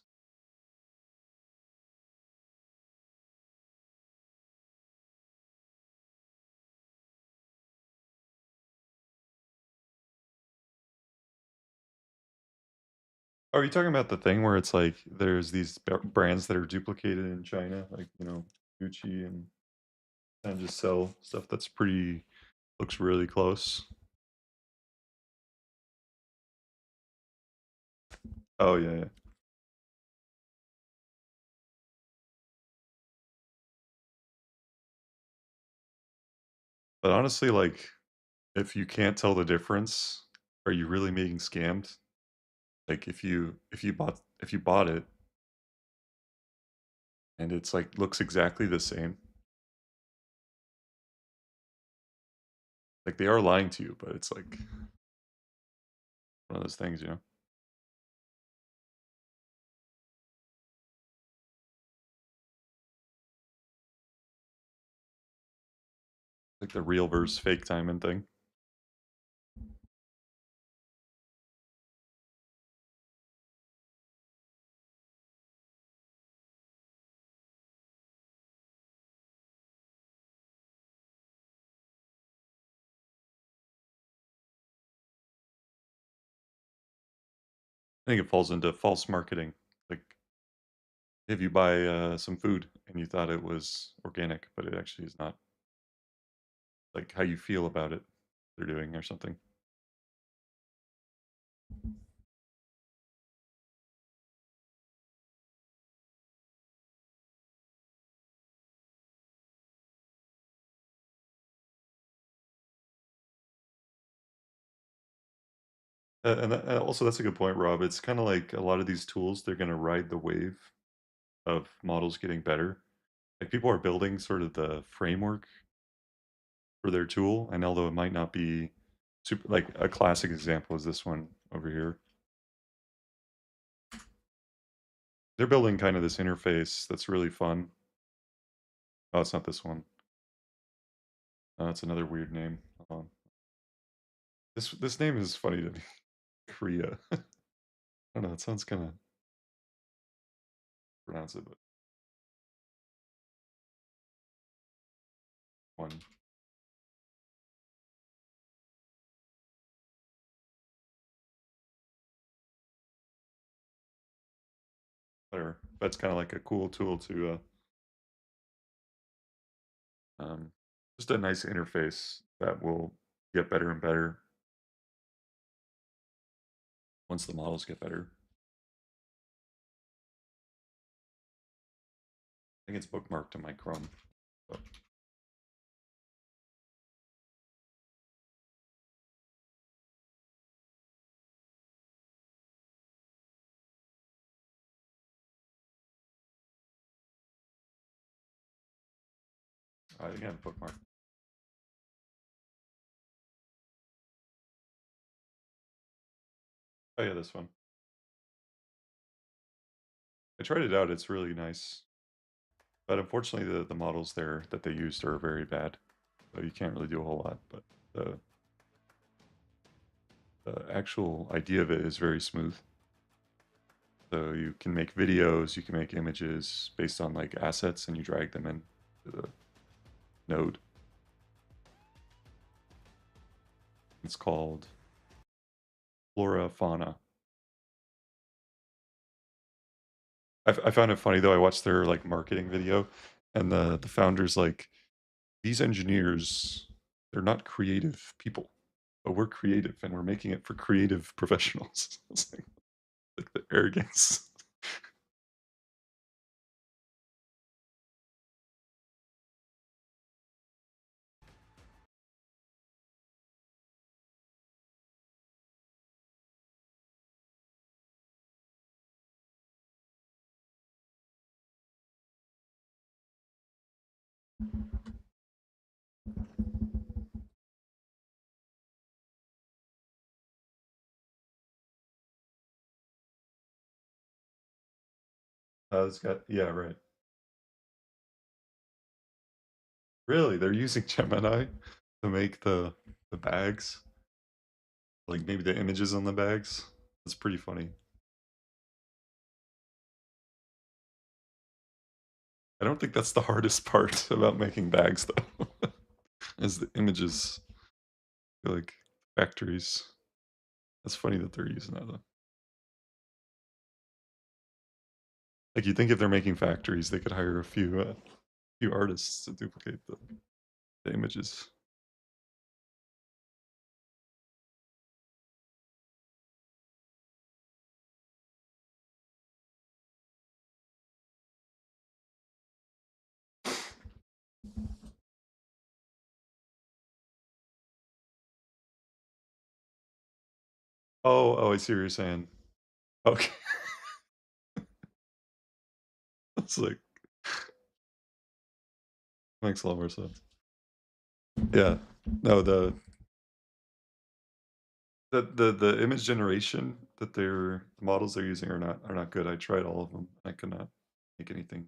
Oh, are you talking about the thing where it's like there's these brands that are duplicated in China, like Gucci, and just sell stuff that's pretty looks really close? Oh yeah, yeah. But honestly, like if you can't tell the difference, are you really being scammed? Like if you bought it and it's like looks exactly the same, like they are lying to you, but it's like one of those things. Like the real versus fake timing thing. I think it falls into false marketing. Like if you buy some food and you thought it was organic, but it actually is not. Like how you feel about it, they're doing or something. And also that's a good point, Rob. It's kind of like a lot of these tools, they're going to ride the wave of models getting better. Like people are building sort of the framework for their tool, and although it might not be super, like a classic example is this one over here. They're building kind of this interface that's really fun. Oh, it's not this one. It's another weird name. Hold on. This name is funny to me. Korea. I don't know. It sounds kind of pronounce it, but one. whatever. That's kind of like a cool tool to just a nice interface that will get better and better once the models get better. I think it's bookmarked in my Chrome. So. Again, bookmark. Oh yeah, this one. I tried it out. It's really nice, but unfortunately, the models there that they used are very bad, so you can't really do a whole lot. But the actual idea of it is very smooth. So you can make videos, you can make images based on like assets, and you drag them in to the node. It's called Flora Fauna. I found it funny though. I watched their like marketing video, and the founders like, these engineers, they're not creative people, but we're creative and we're making it for creative professionals. It's like the arrogance. It's got, yeah, right. Really, they're using Gemini to make the bags, like maybe the images on the bags. It's pretty funny. I don't think that's the hardest part about making bags though, is the images, like factories. That's funny that they're using that though. Like you think if they're making factories, they could hire a few artists to duplicate the images. Oh, I see what you're saying. Okay. It's like makes a lot more sense. Yeah. No, the image generation that the models they're using are not good. I tried all of them. I could not make anything.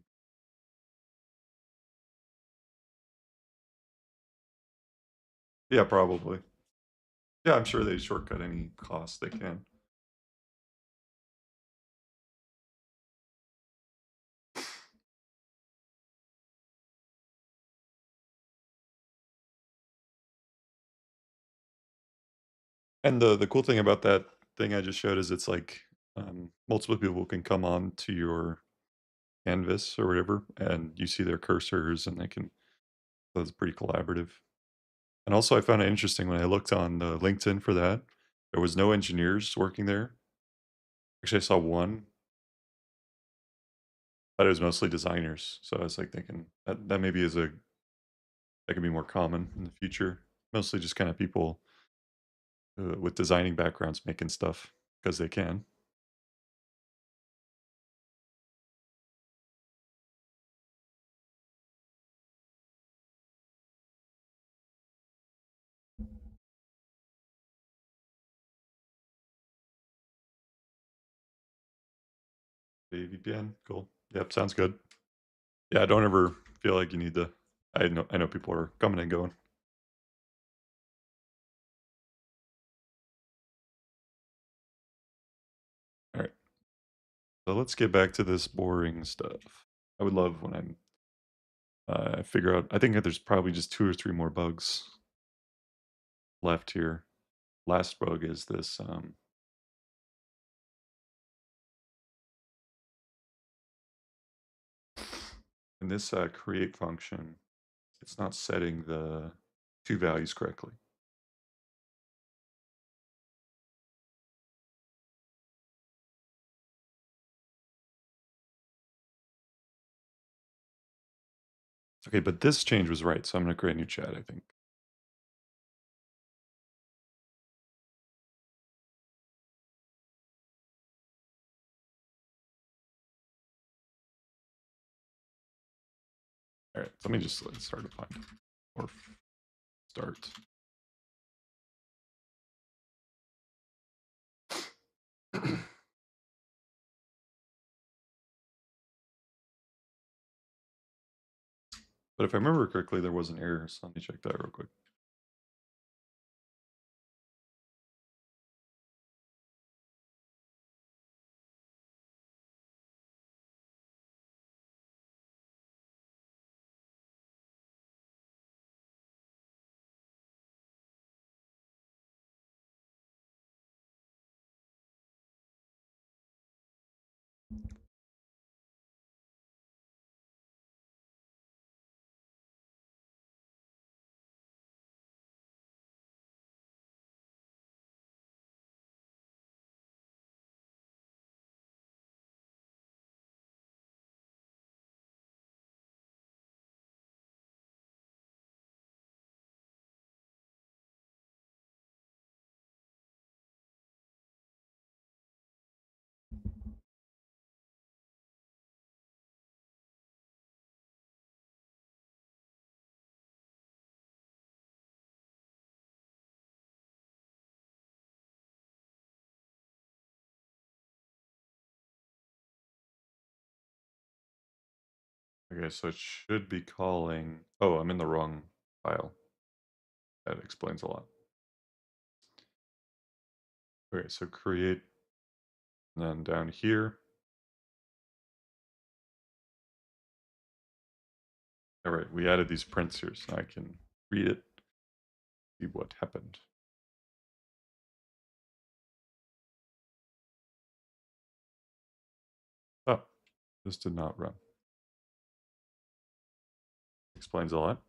Yeah, probably. Yeah, I'm sure they shortcut any cost they can. And the cool thing about that thing I just showed is it's like multiple people can come on to your canvas or whatever, and you see their cursors, and they can. So it's pretty collaborative. And also, I found it interesting when I looked on LinkedIn for that. There was no engineers working there. Actually, I saw one, but it was mostly designers. So I was like thinking that maybe is a that could be more common in the future. Mostly just kind of people with designing backgrounds making stuff because they can. The VPN, cool. Yep, sounds good. Yeah, don't ever feel like you need to. I know people are coming and going. All right, so let's get back to this boring stuff. I would love when I figure out. I think that there's probably just 2 or 3 more bugs left here. Last bug is this in this create function, it's not setting the two values correctly. Okay, but this change was right, so I'm going to create a new chat, I think. All right, so let me just start a find. Or start. But if I remember correctly, there was an error, so let me check that real quick. Okay, so it should be calling. Oh, I'm in the wrong file. That explains a lot. Okay, so create, and then down here. All right, we added these prints here, so I can read it, see what happened. Oh, this did not run. Explains a lot.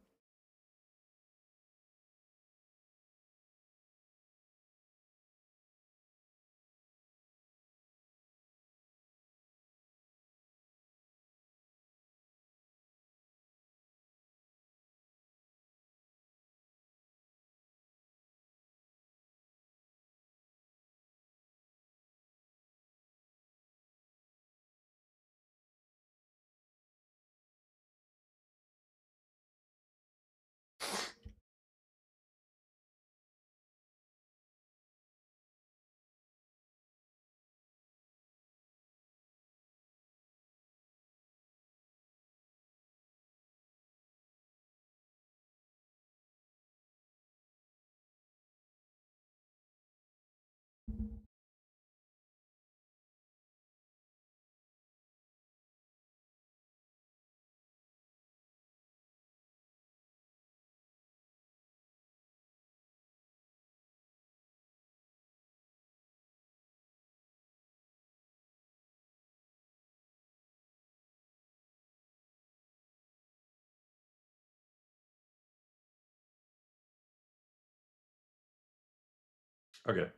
Okay,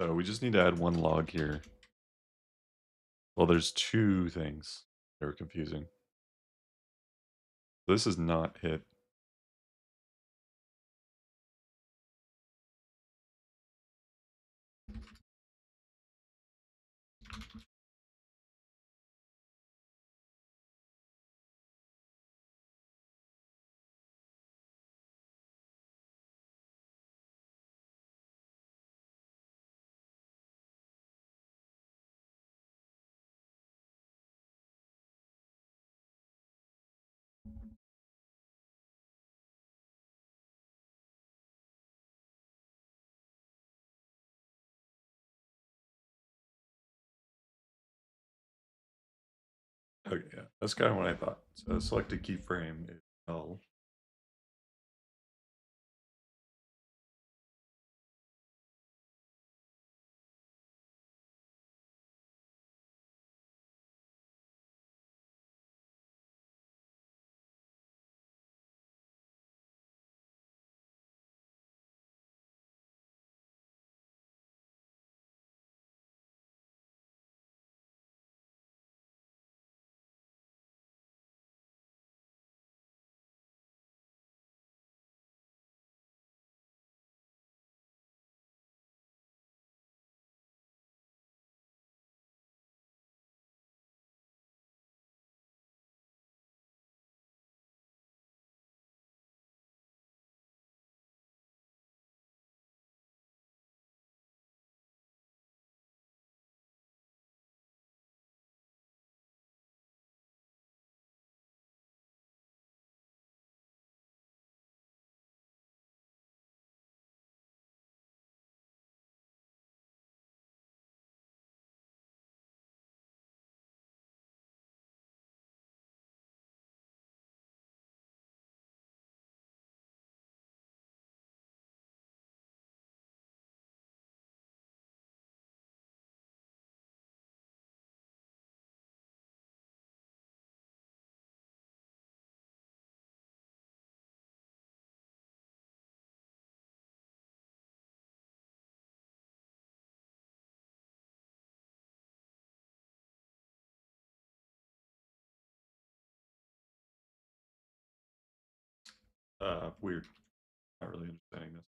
so we just need to add one log here. Well, there's two things that are confusing. This is not hit. Okay, yeah, that's kind of what I thought. So selected keyframe is null. Weird. Not really understanding this.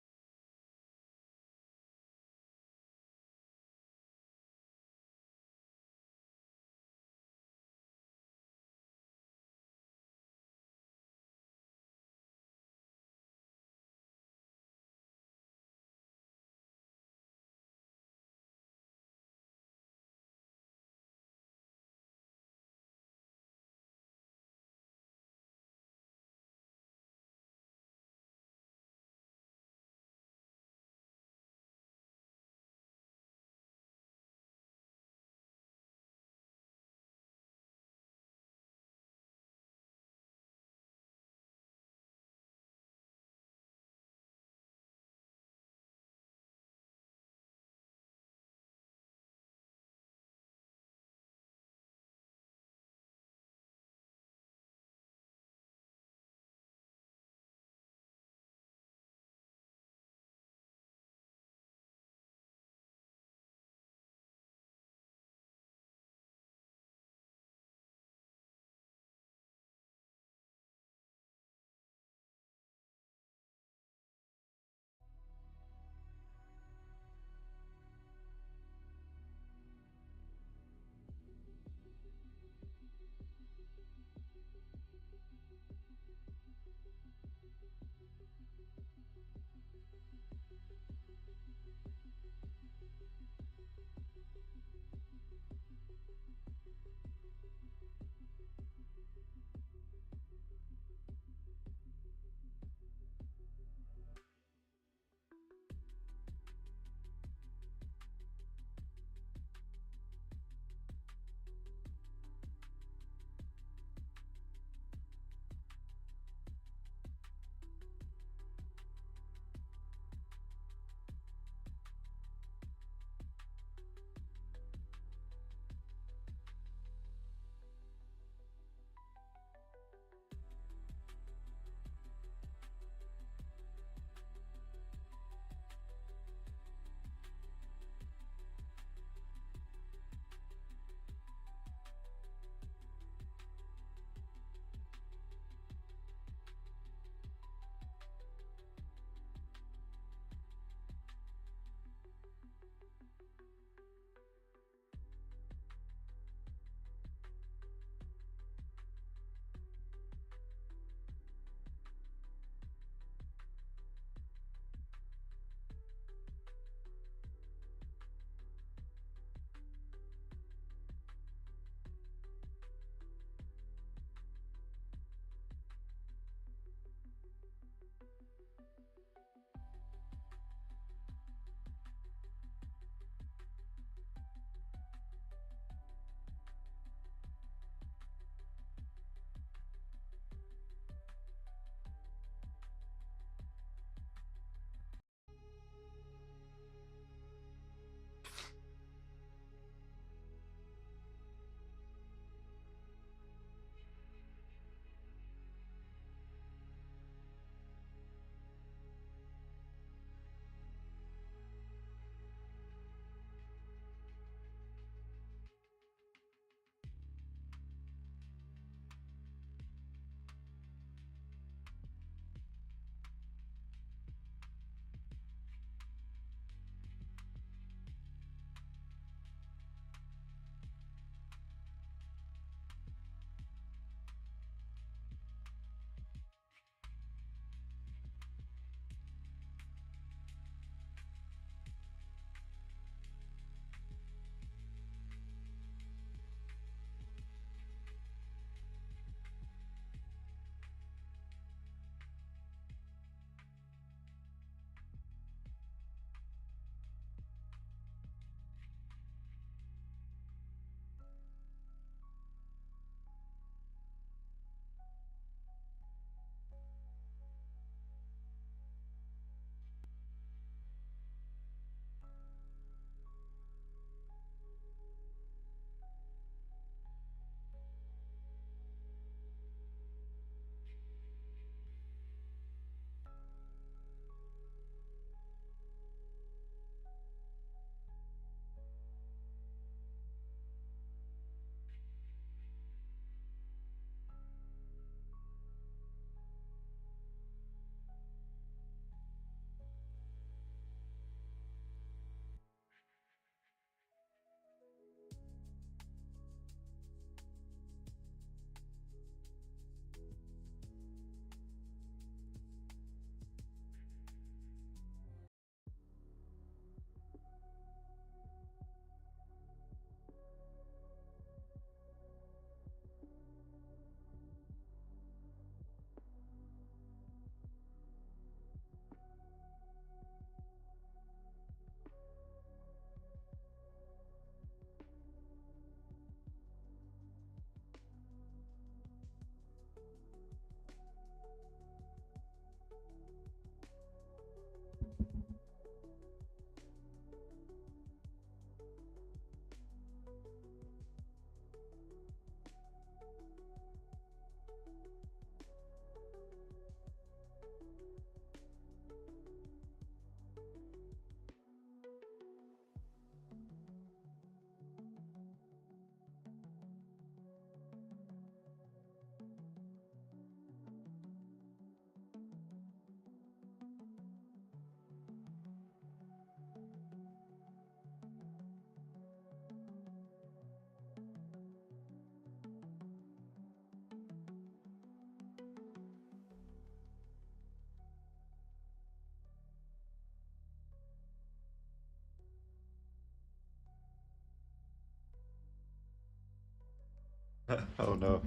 Oh no.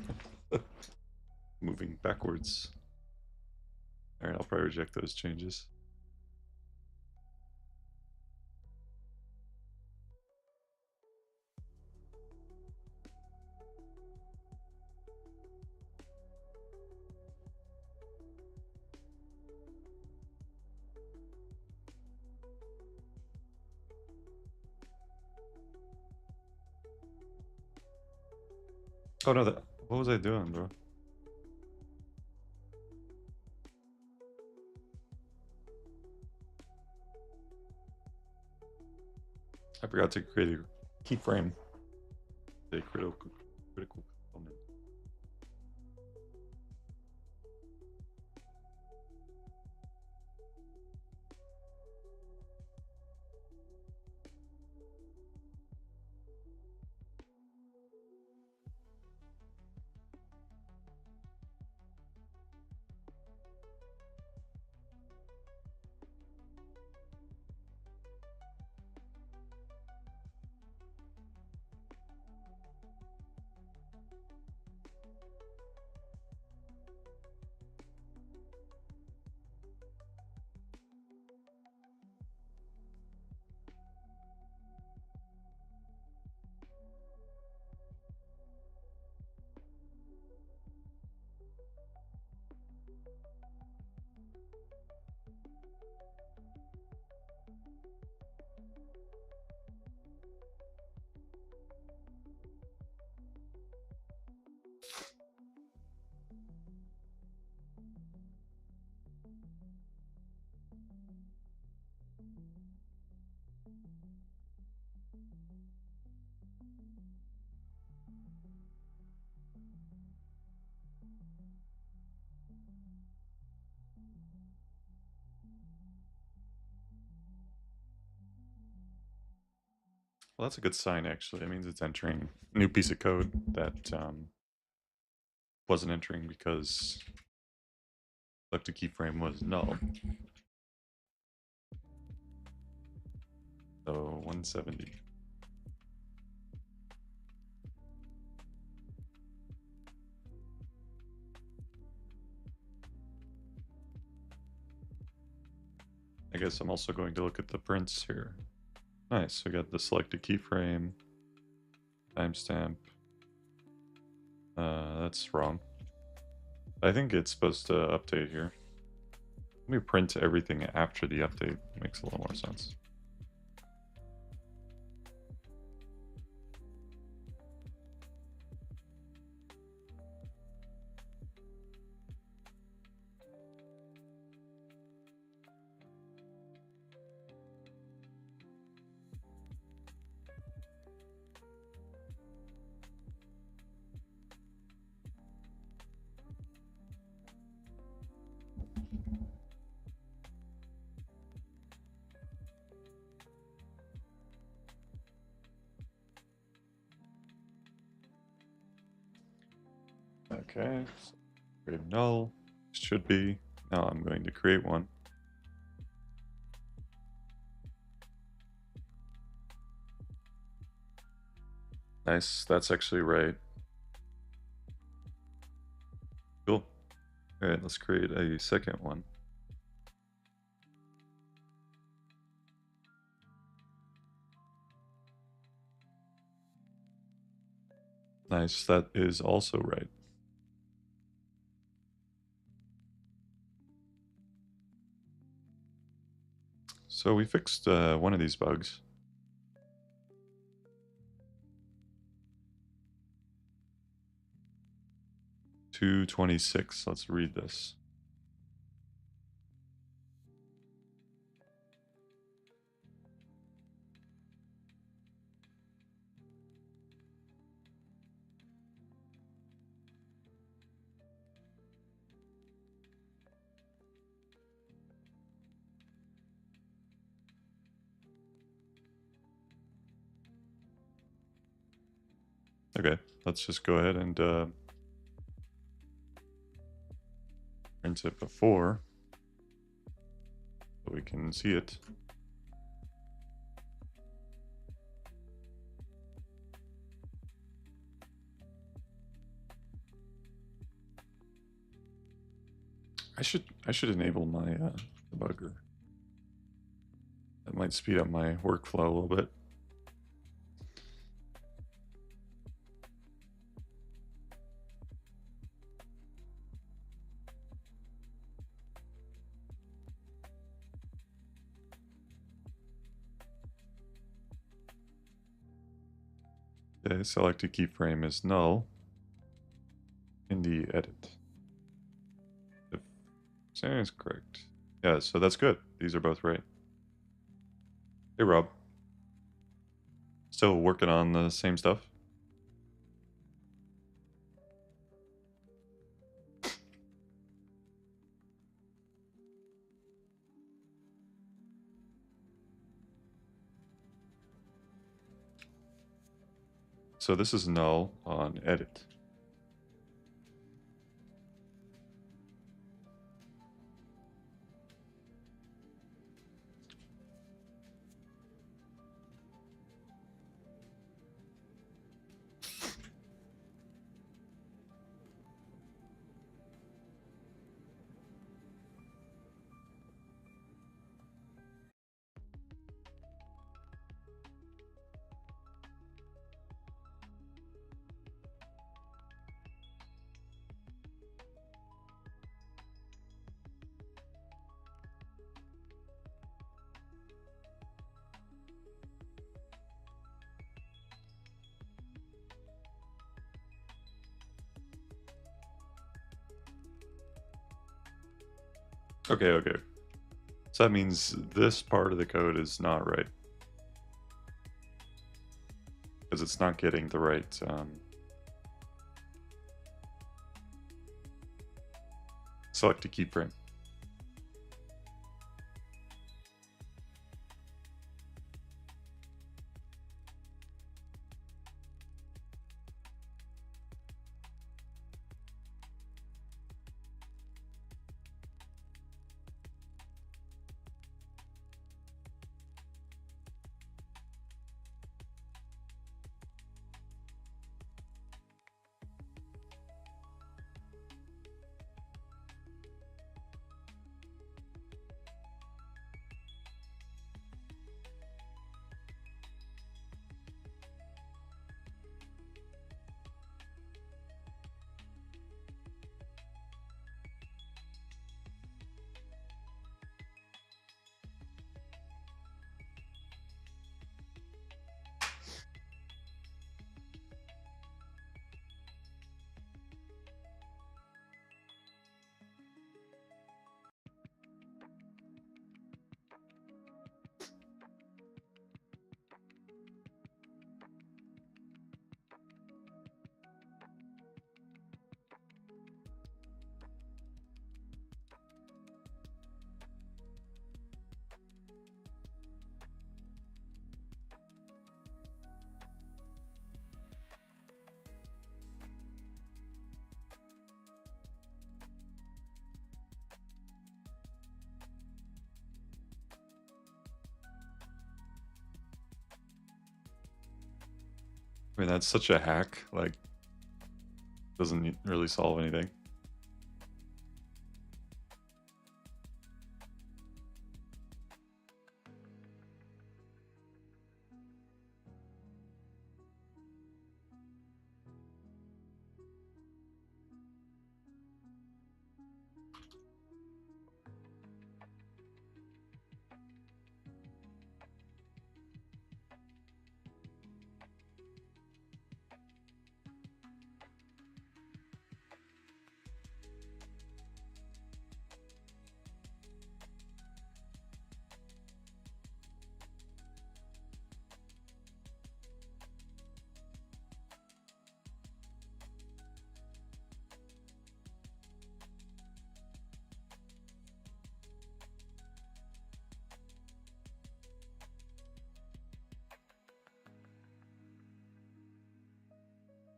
Moving backwards. Alright, I'll probably reject those changes. Oh no, what was I doing, bro? I forgot to create a keyframe. A critical component. Well, that's a good sign, actually. It means it's entering a new piece of code that wasn't entering because selected keyframe was null. So 170. I guess I'm also going to look at the prints here. Nice, we got the selected keyframe, timestamp. That's wrong. I think it's supposed to update here. Let me print everything after the update. Makes a little more sense. Okay, so create null. Should be. Now I'm going to create one. Nice, that's actually right. Cool. All right, let's create a second one. Nice, that is also right. So we fixed one of these bugs. 226. Let's read this. Okay, let's just go ahead and print it before so we can see it. I should enable my debugger. That might speed up my workflow a little bit. The selected keyframe is null in the edit. If saying is correct. Yeah, so that's good. These are both right. Hey, Rob. Still working on the same stuff? So this is null on edit. Okay, okay. So that means this part of the code is not right. Because it's not getting the right select a keyframe. I mean, that's such a hack. Like, doesn't really solve anything.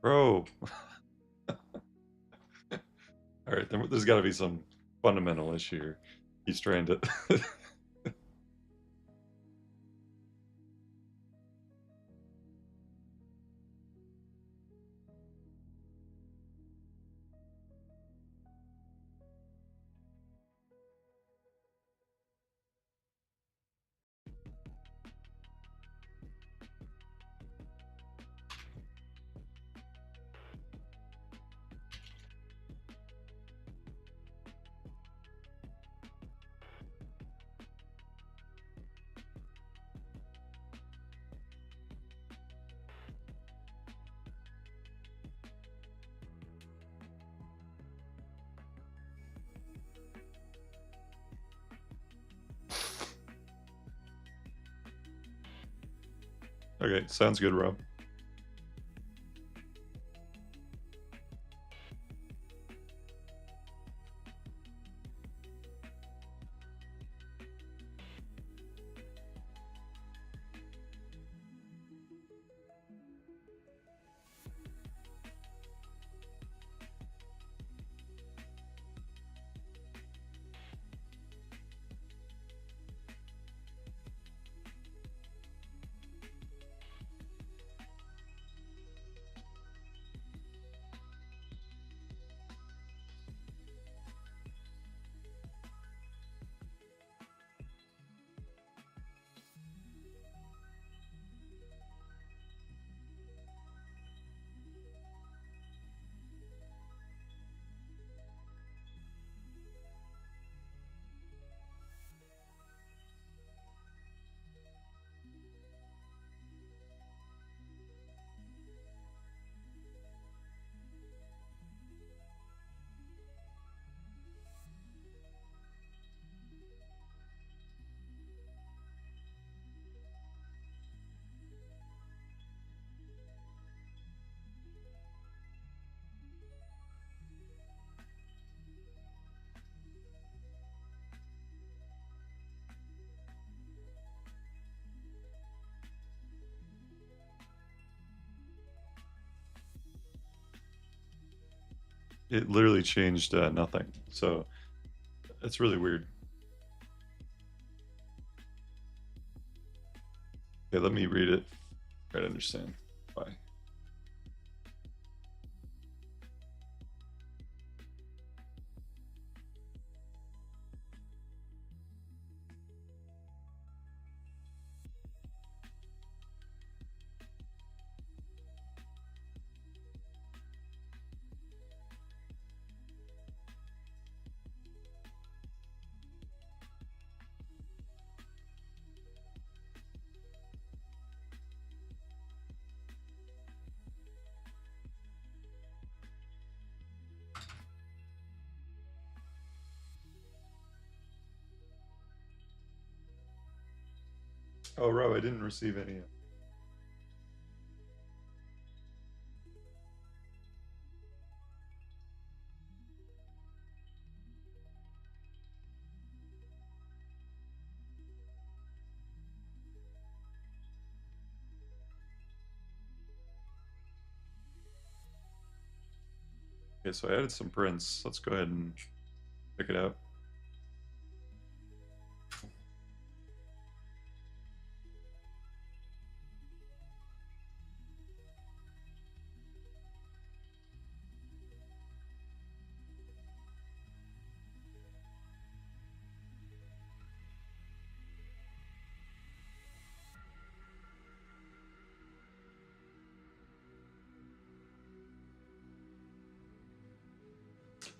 Bro. All right, there's got to be some fundamental issue here. He's trying to. Okay, sounds good, Rob. It literally changed nothing. So it's really weird. Okay, let me read it. Try to understand why. Oh, Rob, I didn't receive any. Okay, so I added some prints. Let's go ahead and check it out.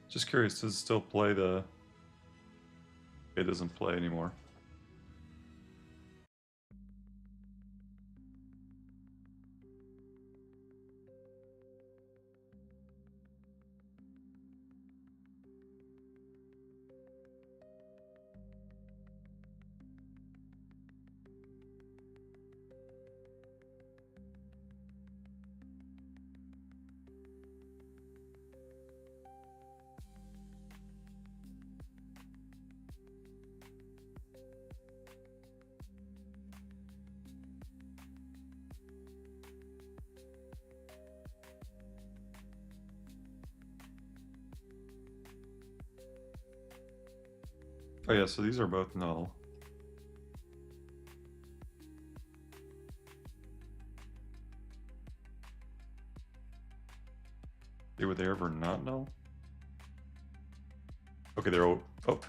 Just curious, does it still play the... It doesn't play anymore. Oh yeah, so these are both null. Were they ever not null? Okay, they're all... Oh.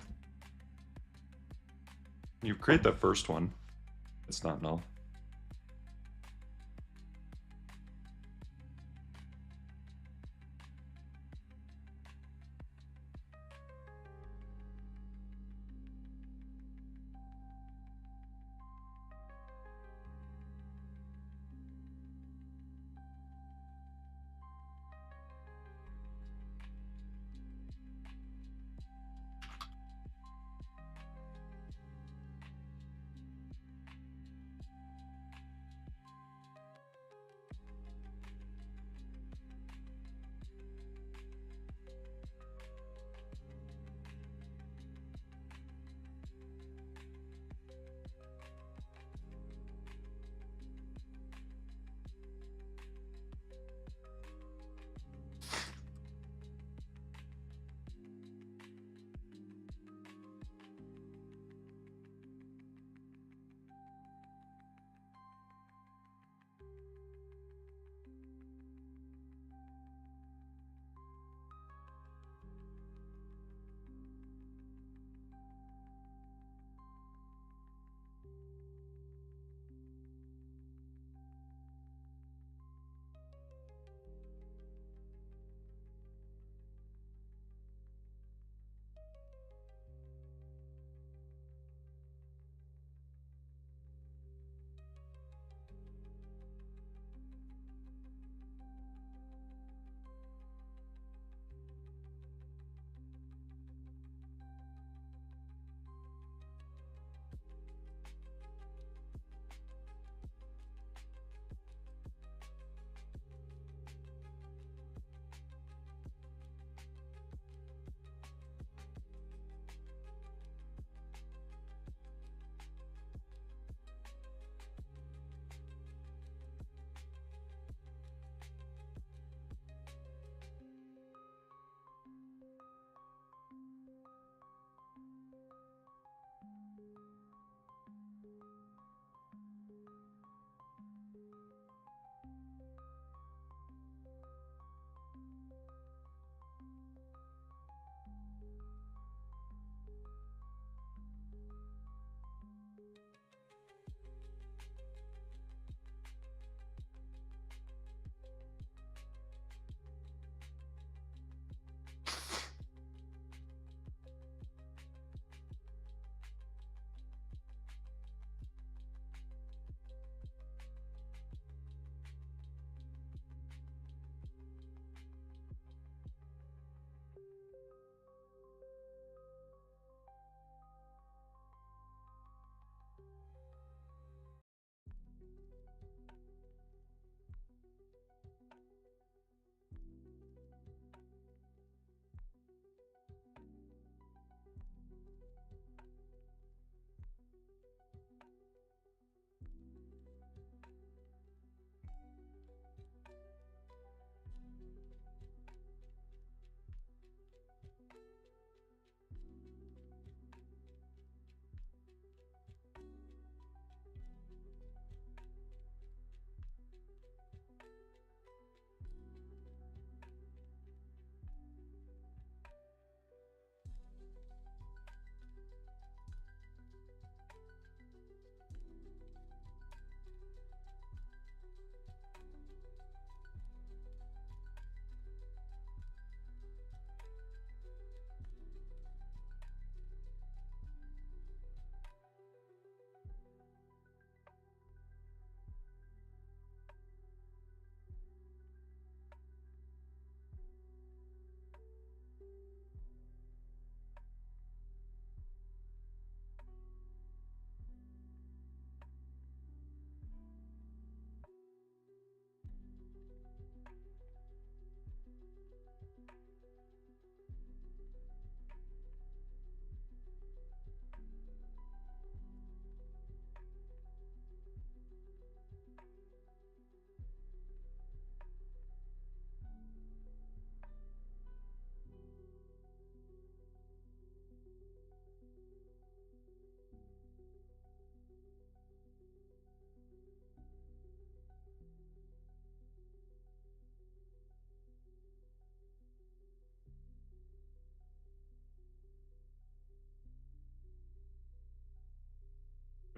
You create that first one. It's not null.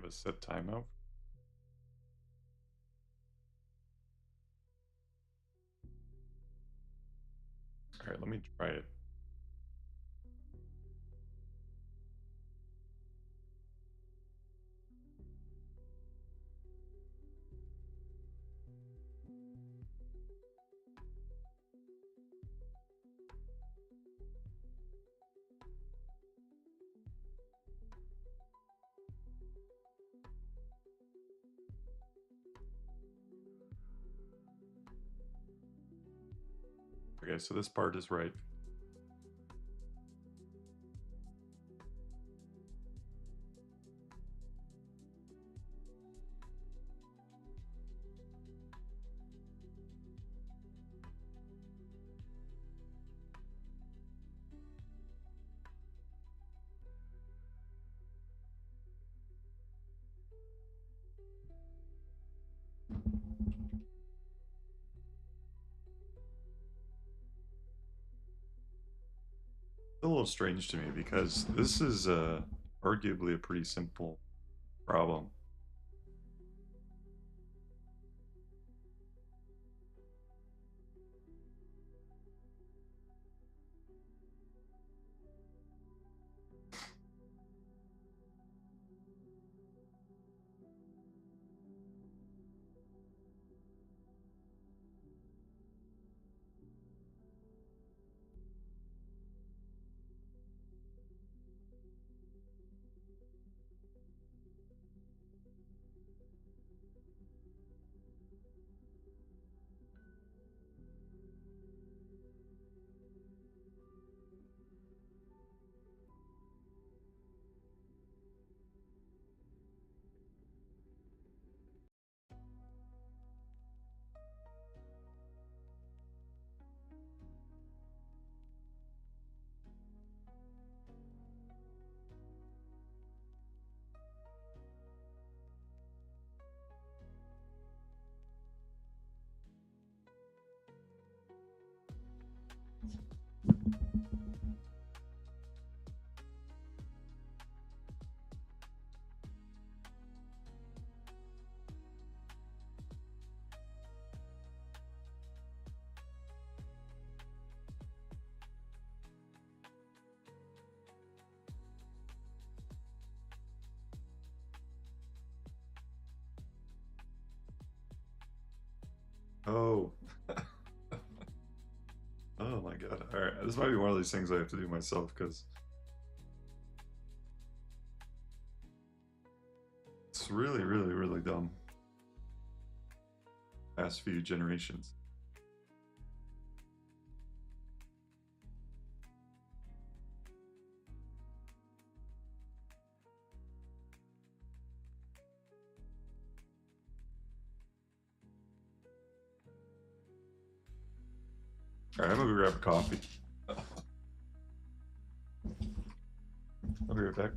a set timeout. All right, let me try it. Okay, so this part is right. A little strange to me because this is arguably a pretty simple problem. Oh. Oh my god. All right, this might be one of these things I have to do myself because it's really, really, really dumb. Past few generations. All right, I'm gonna go grab a coffee. I'll be right back.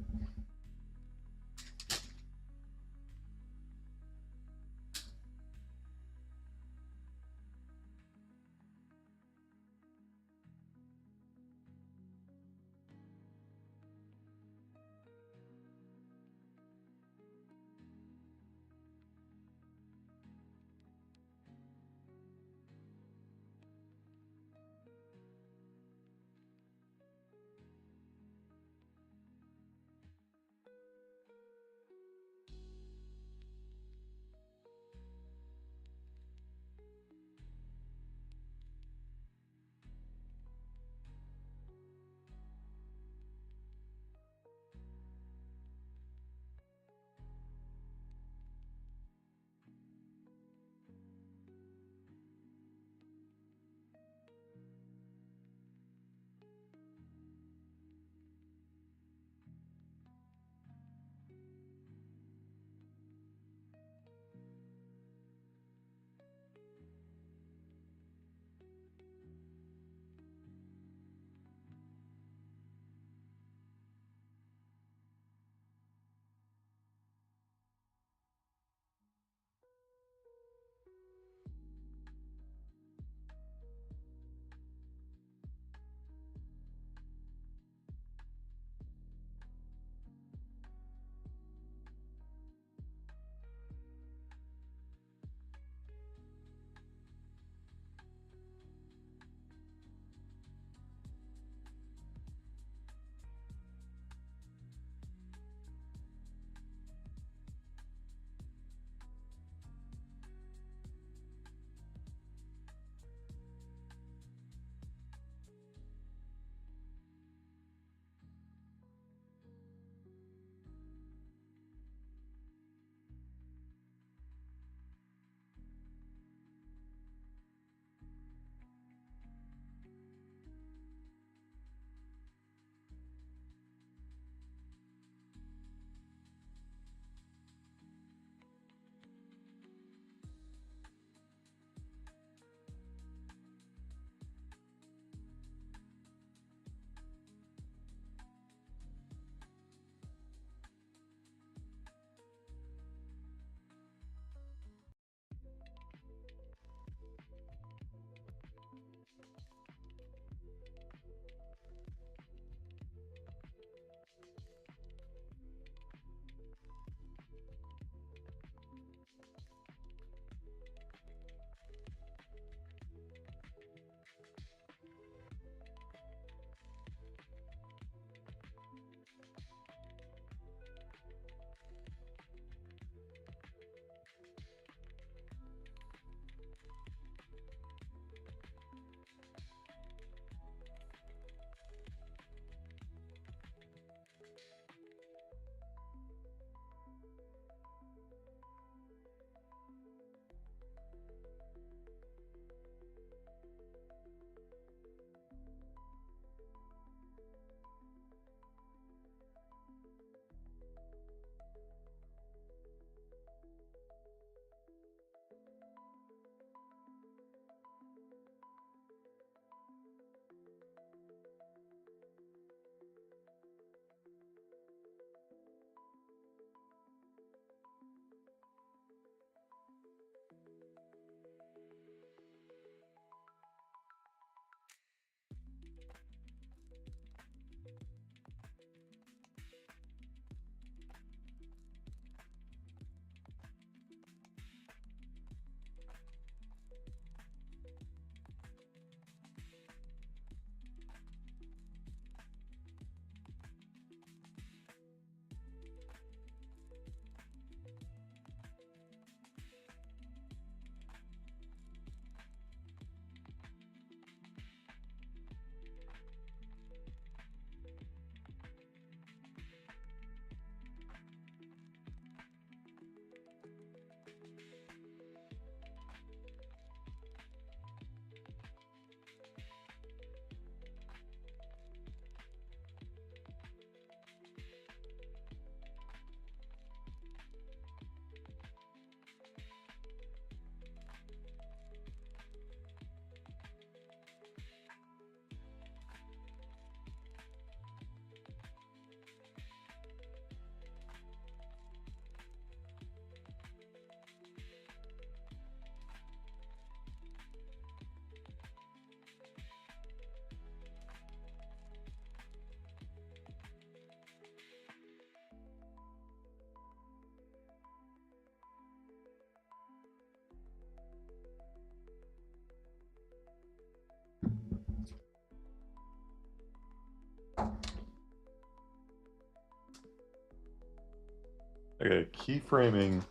Okay, keyframing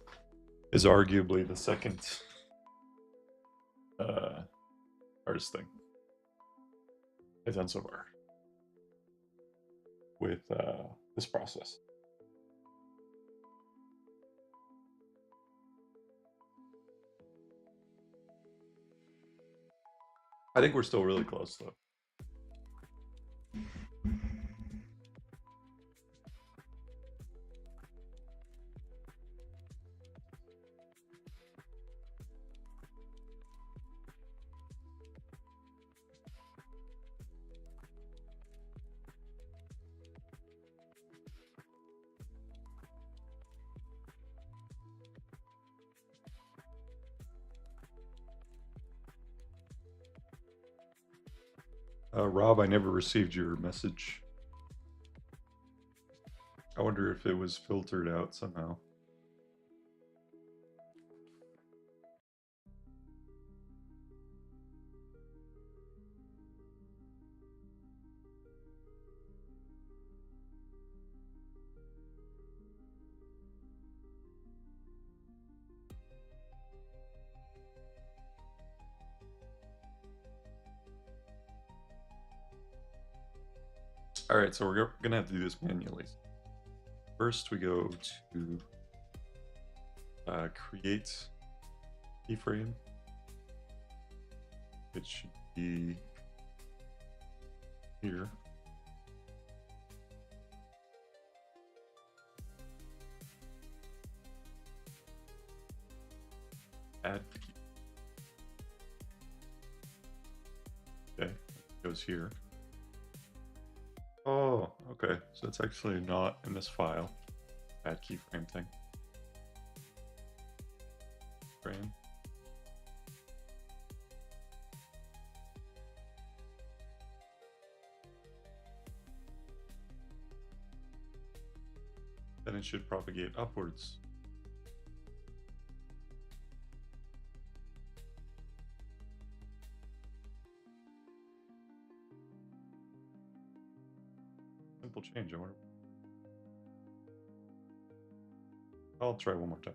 is arguably the second hardest thing I've done so far with this process. I think we're still really close though. Rob, I never received your message. I wonder if it was filtered out somehow. All right, so we're gonna have to do this manually. First, we go to create keyframe. It should be here. Add key. Okay, it goes here. Oh, okay. So it's actually not in this file. Add keyframe thing. Frame. Then it should propagate upwards. Simple change, I wonder. I'll try one more time.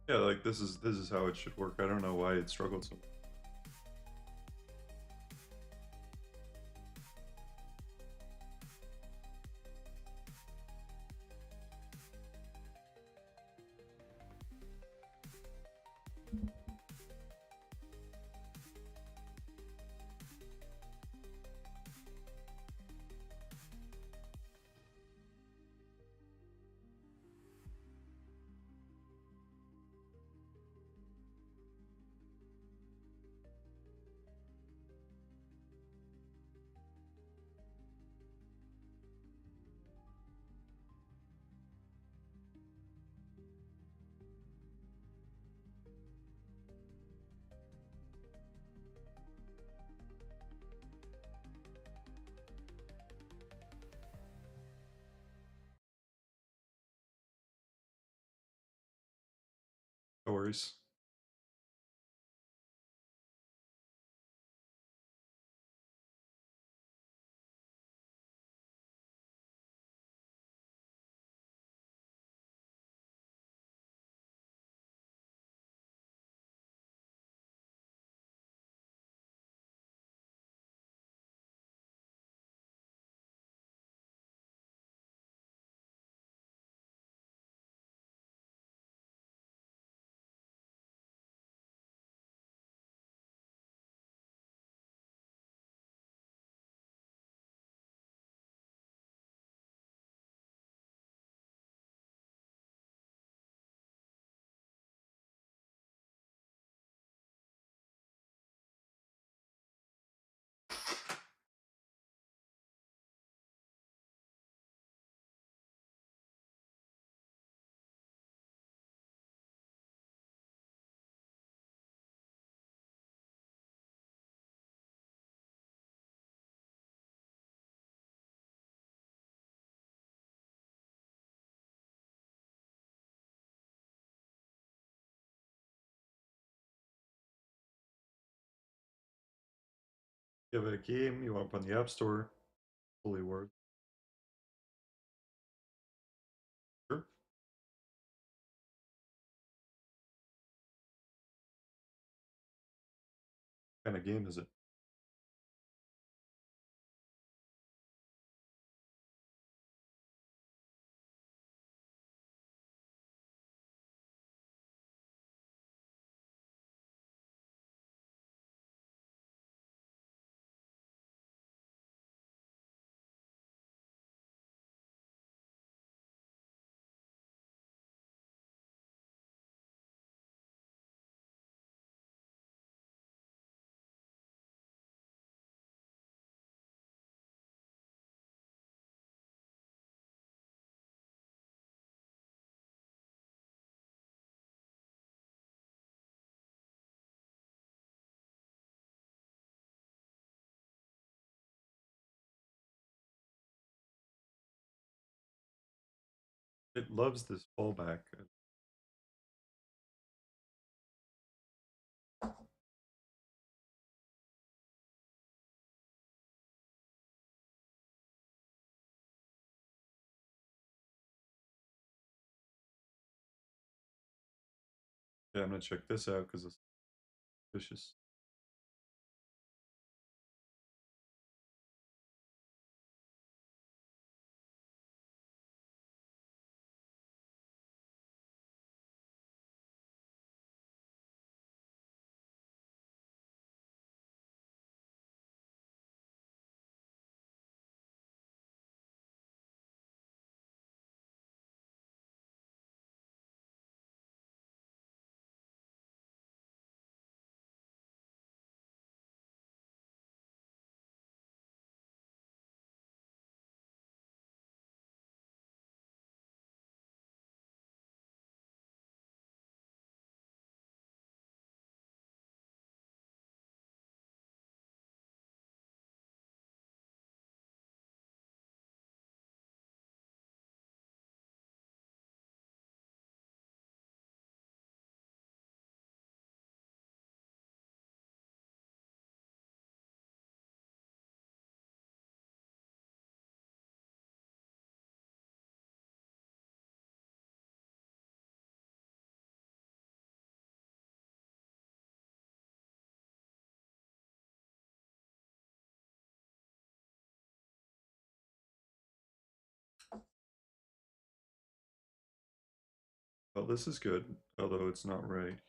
Yeah, like this is how it should work. I don't know why it struggled so much. choice. Give it a game, you want to put on the App Store, fully worth. Sure. What kind of game is it? It loves this fallback. Yeah, I'm gonna check this out because it's vicious. Well, this is good, although it's not right.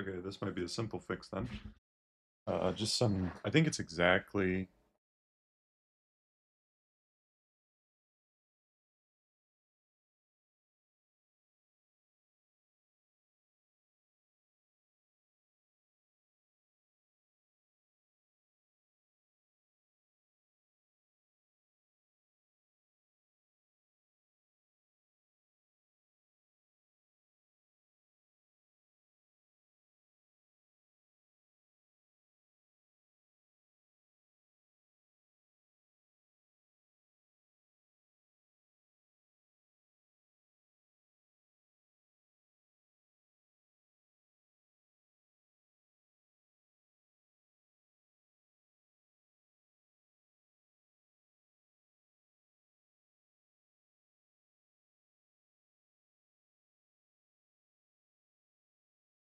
Okay, this might be a simple fix then. Just some, I think it's exactly,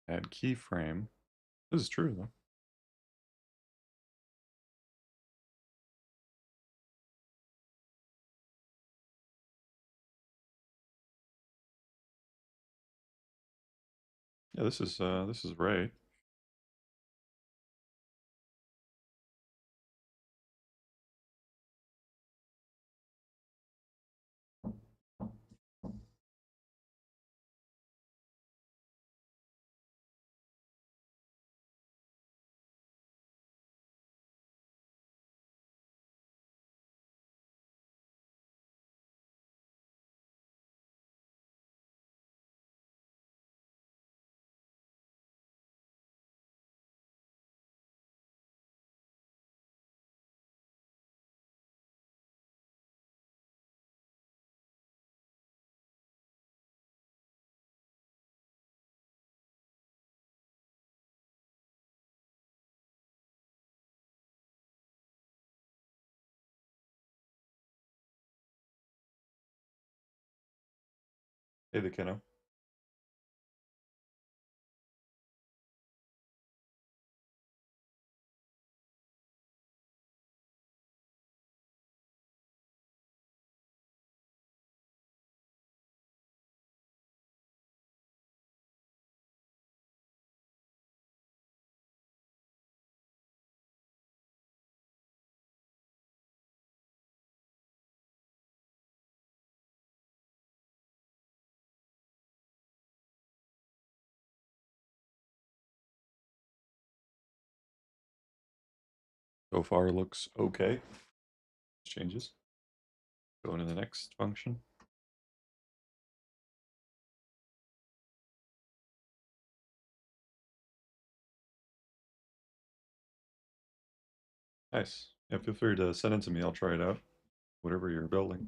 add keyframe. This is true though. Yeah, this is right. Hey, the kiddo. So far looks okay. Changes. Go into the next function. Nice. Yeah, feel free to send it to me. I'll try it out. Whatever you're building.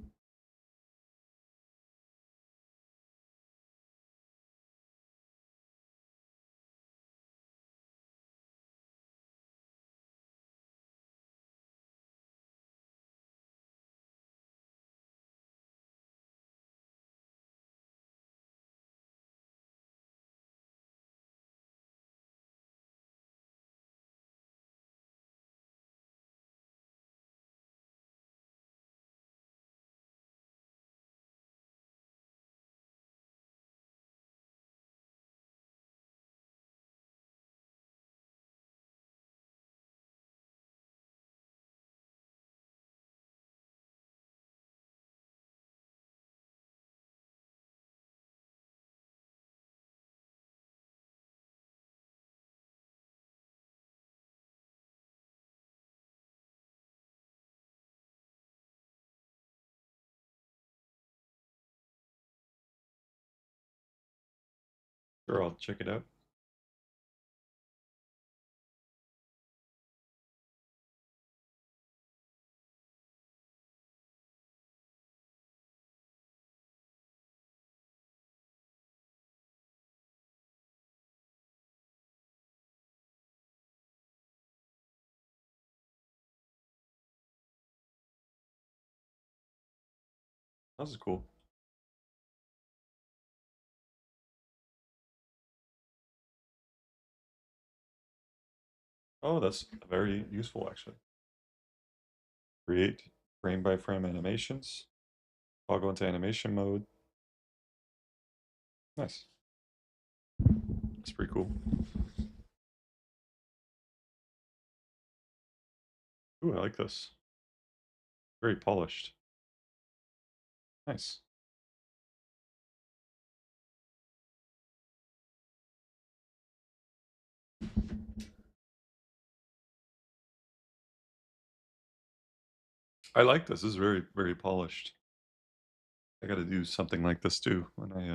Sure, I'll check it out. This is cool. Oh, that's very useful actually. Create frame by frame animations. Toggle into animation mode. Nice. It's pretty cool. Ooh, I like this. Very polished. Nice. I like this. This is very, very polished. I got to do something like this too when I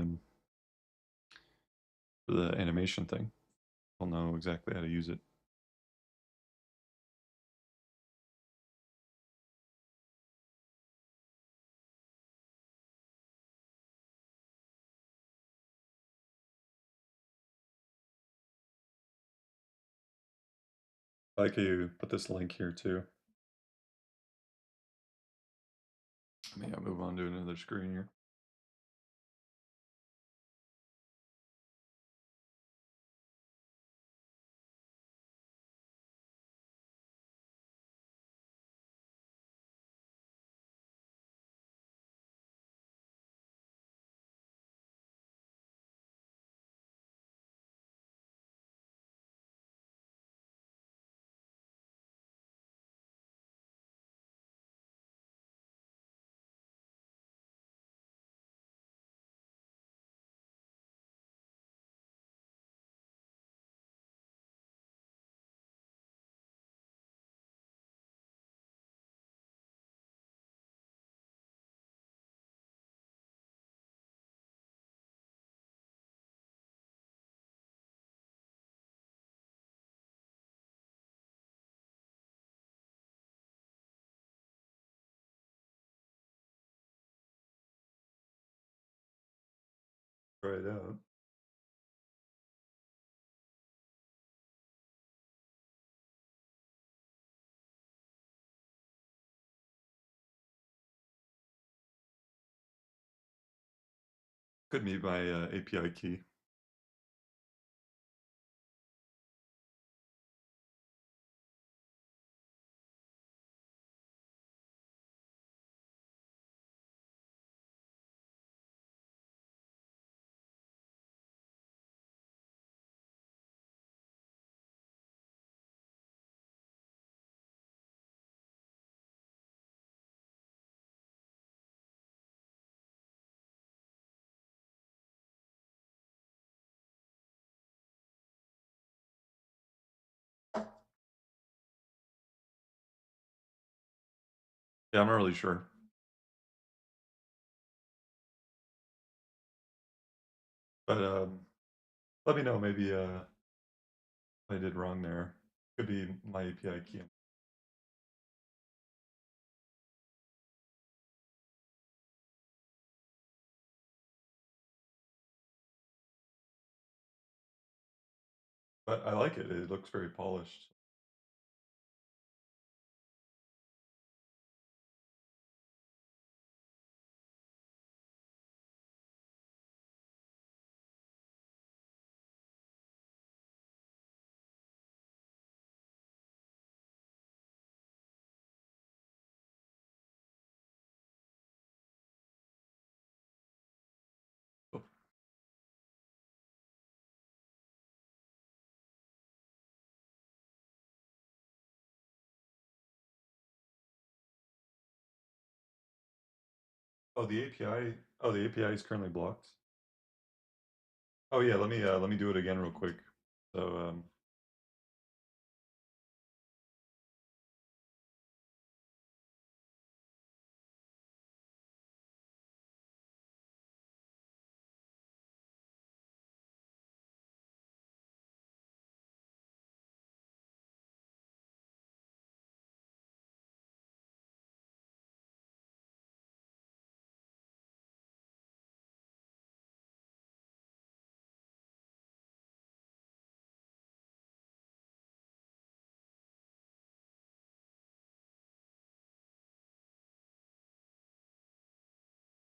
for the animation thing. I'll know exactly how to use it. I like how you put this link here too. May I move on to another screen here? Try it out. Could be my API key. Yeah, I'm not really sure. But let me know maybe I did wrong there. Could be my API key. But I like it. It looks very polished. Oh, oh, the API. Oh, the API is currently blocked. Oh yeah, let me do it again real quick. So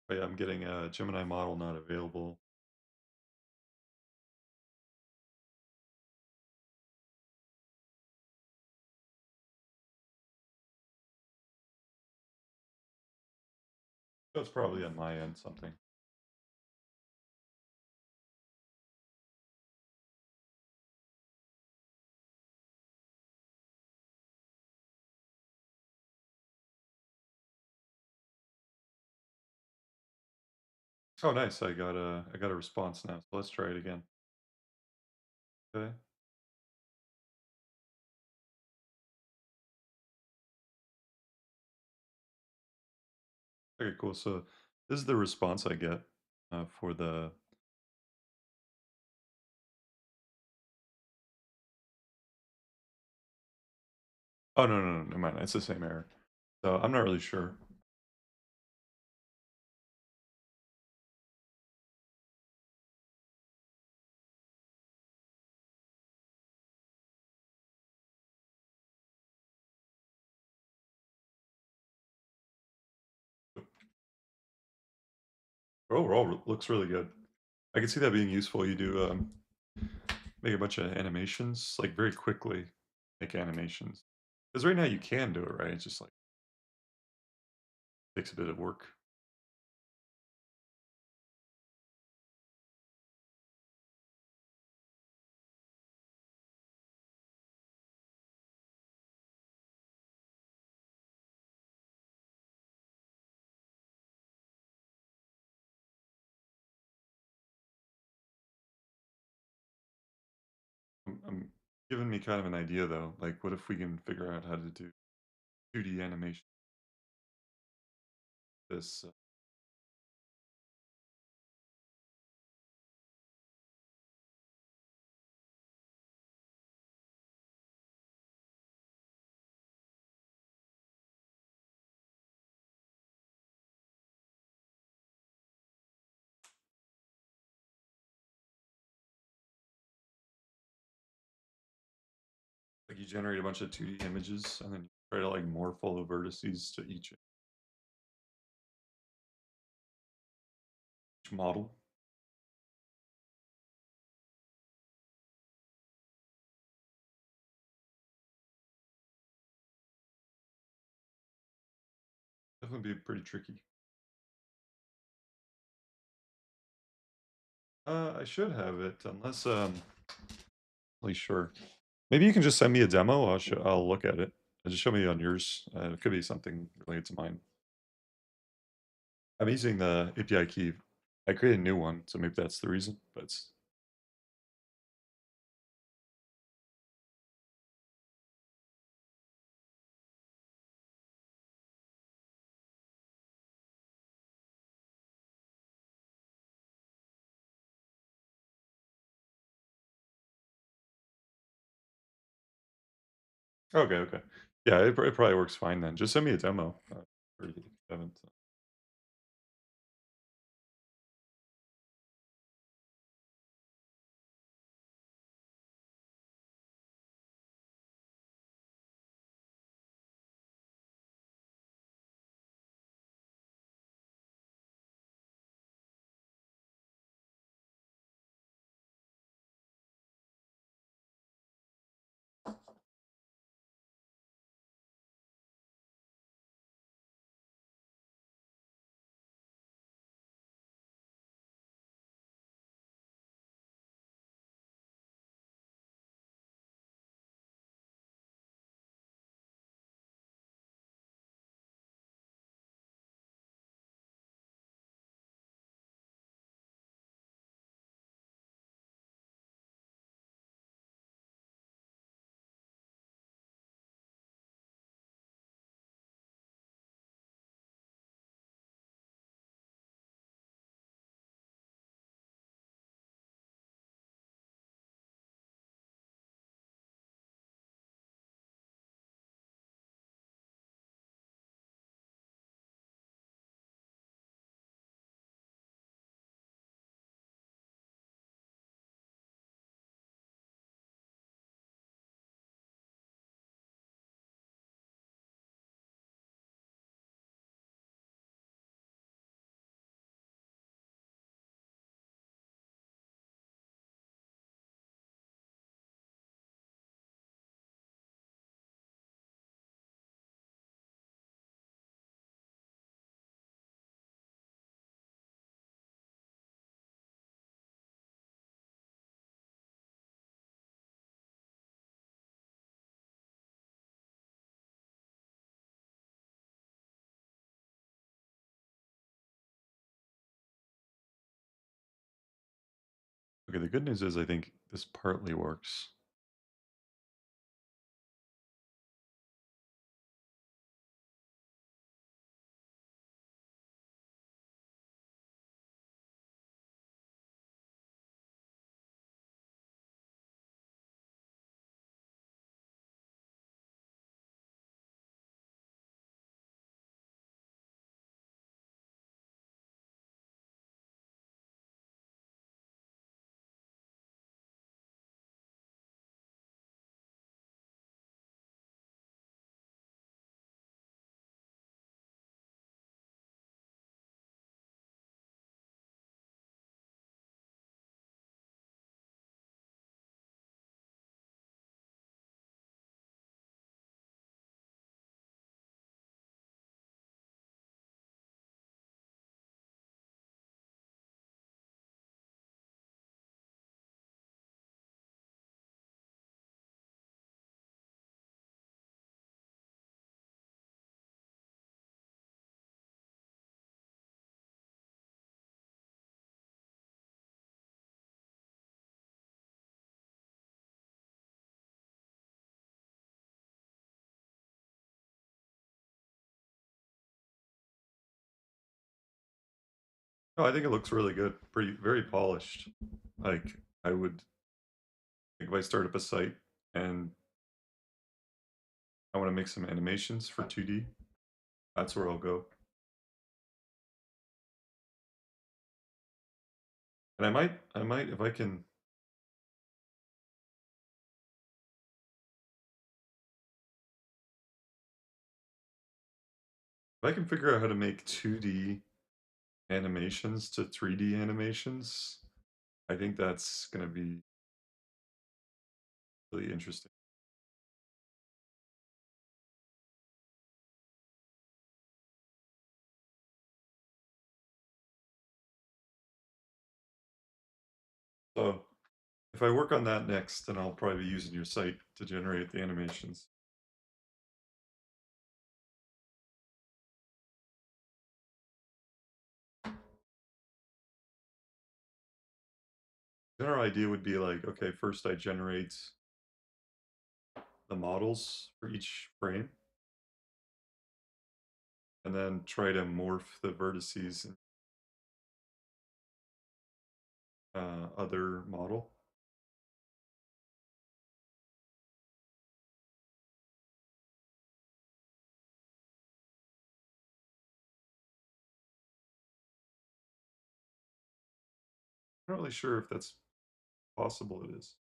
but yeah, I'm getting a Gemini model not available. That's probably on my end something. Oh, nice. I got a response now. So let's try it again. Okay. Okay, cool. So this is the response I get for the. Oh, no, no, no, never mind. It's the same error. So I'm not really sure. Overall, looks really good. I can see that being useful. You do make a bunch of animations, like very quickly make animations. Because right now you can do it, right? It just like takes a bit of work. I'm giving me kind of an idea though. Like, what if we can figure out how to do 2D animation? This like you generate a bunch of 2D images and then you try to like morph all the vertices to each model. Definitely be pretty tricky. I should have it unless really sure. Maybe you can just send me a demo. I'll look at it. Just show me on yours. It could be something related to mine. I'm using the API key. I created a new one, so maybe that's the reason. But it's okay. Okay. Yeah, it probably works fine then. Just send me a demo. Or you haven't. Okay, the good news is I think this partly works. No, I think it looks really good. Pretty, very polished. Like I would, like if I start up a site and I want to make some animations for 2D, that's where I'll go. And I might, if I can, if I can figure out how to make 2D animations to 3D animations, I think that's going to be really interesting. So if I work on that next, then I'll probably be using your site to generate the animations. General idea would be like, okay, first I generate the models for each frame, and then try to morph the vertices in other model. I'm not really sure if that's possible. It is.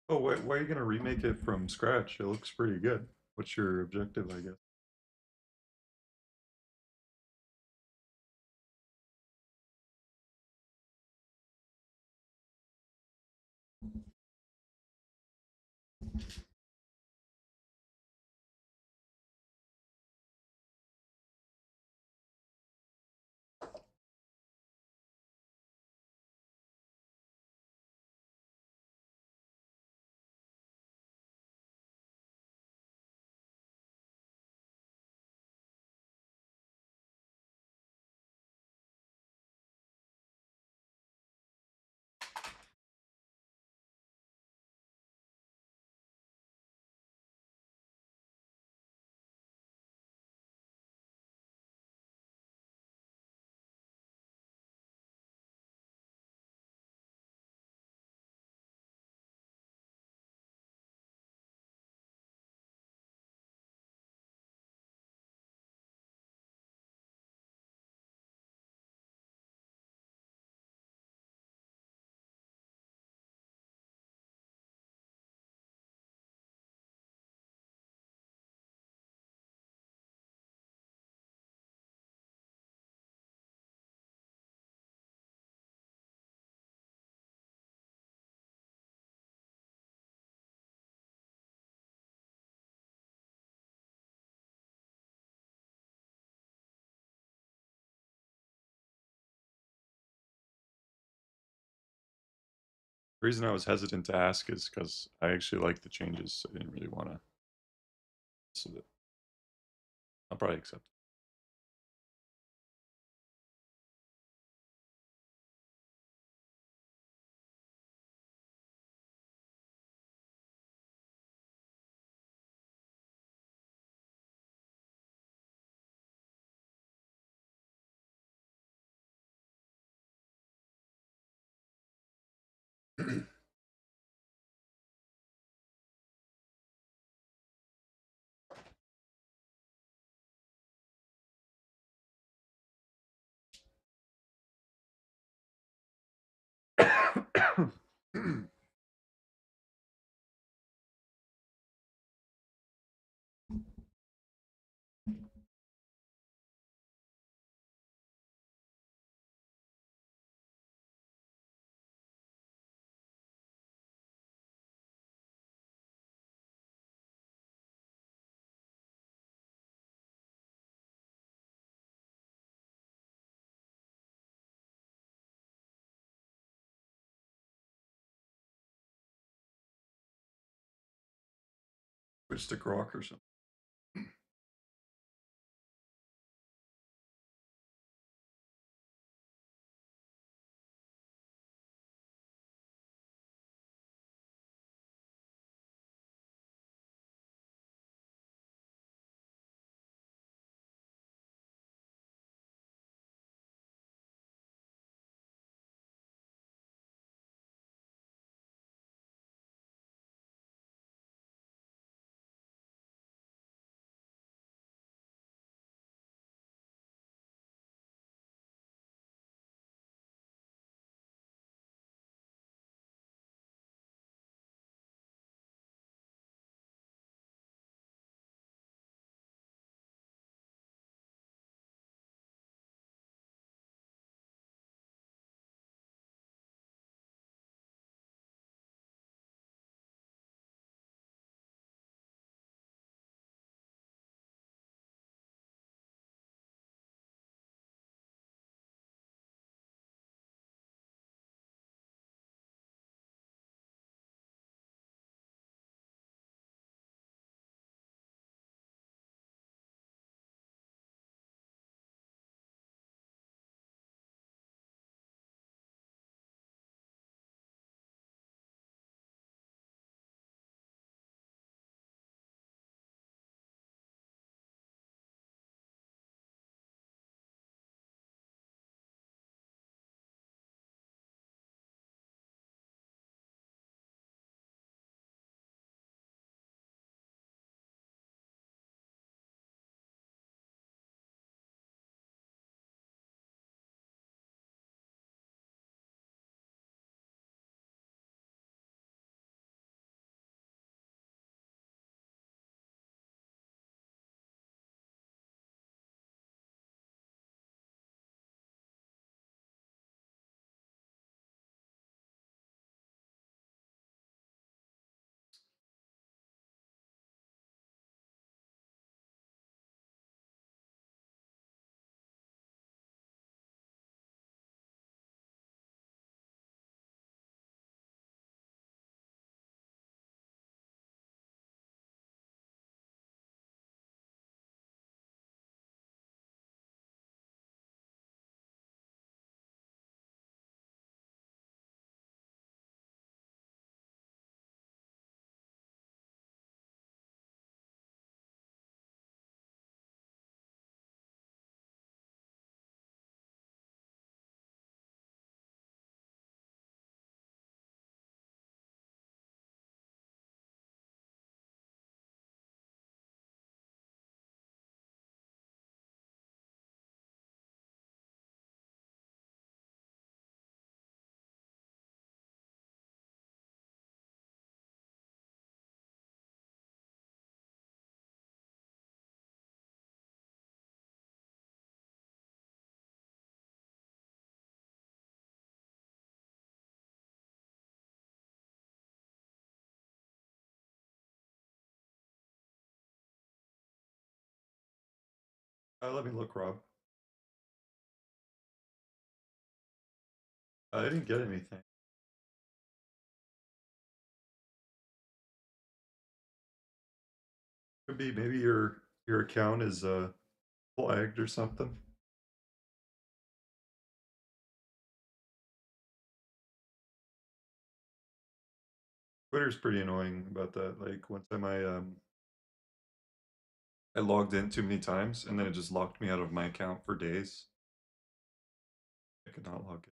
Oh, why are you gonna remake it from scratch? It looks pretty good. What's your objective, I guess? The reason I was hesitant to ask is because I actually like the changes, so I didn't really want to. So that I'll probably accept it. Switch to Grok or something. Let me look, Rob. I didn't get anything. Could be maybe your account is flagged or something. Twitter's pretty annoying about that. Like one time I logged in too many times and then it just locked me out of my account for days. I could not log in.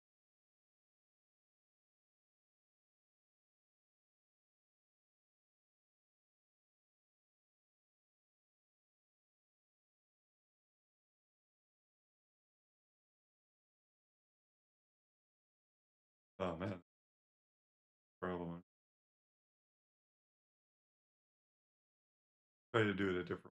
Oh man, problem. Try to do it a different.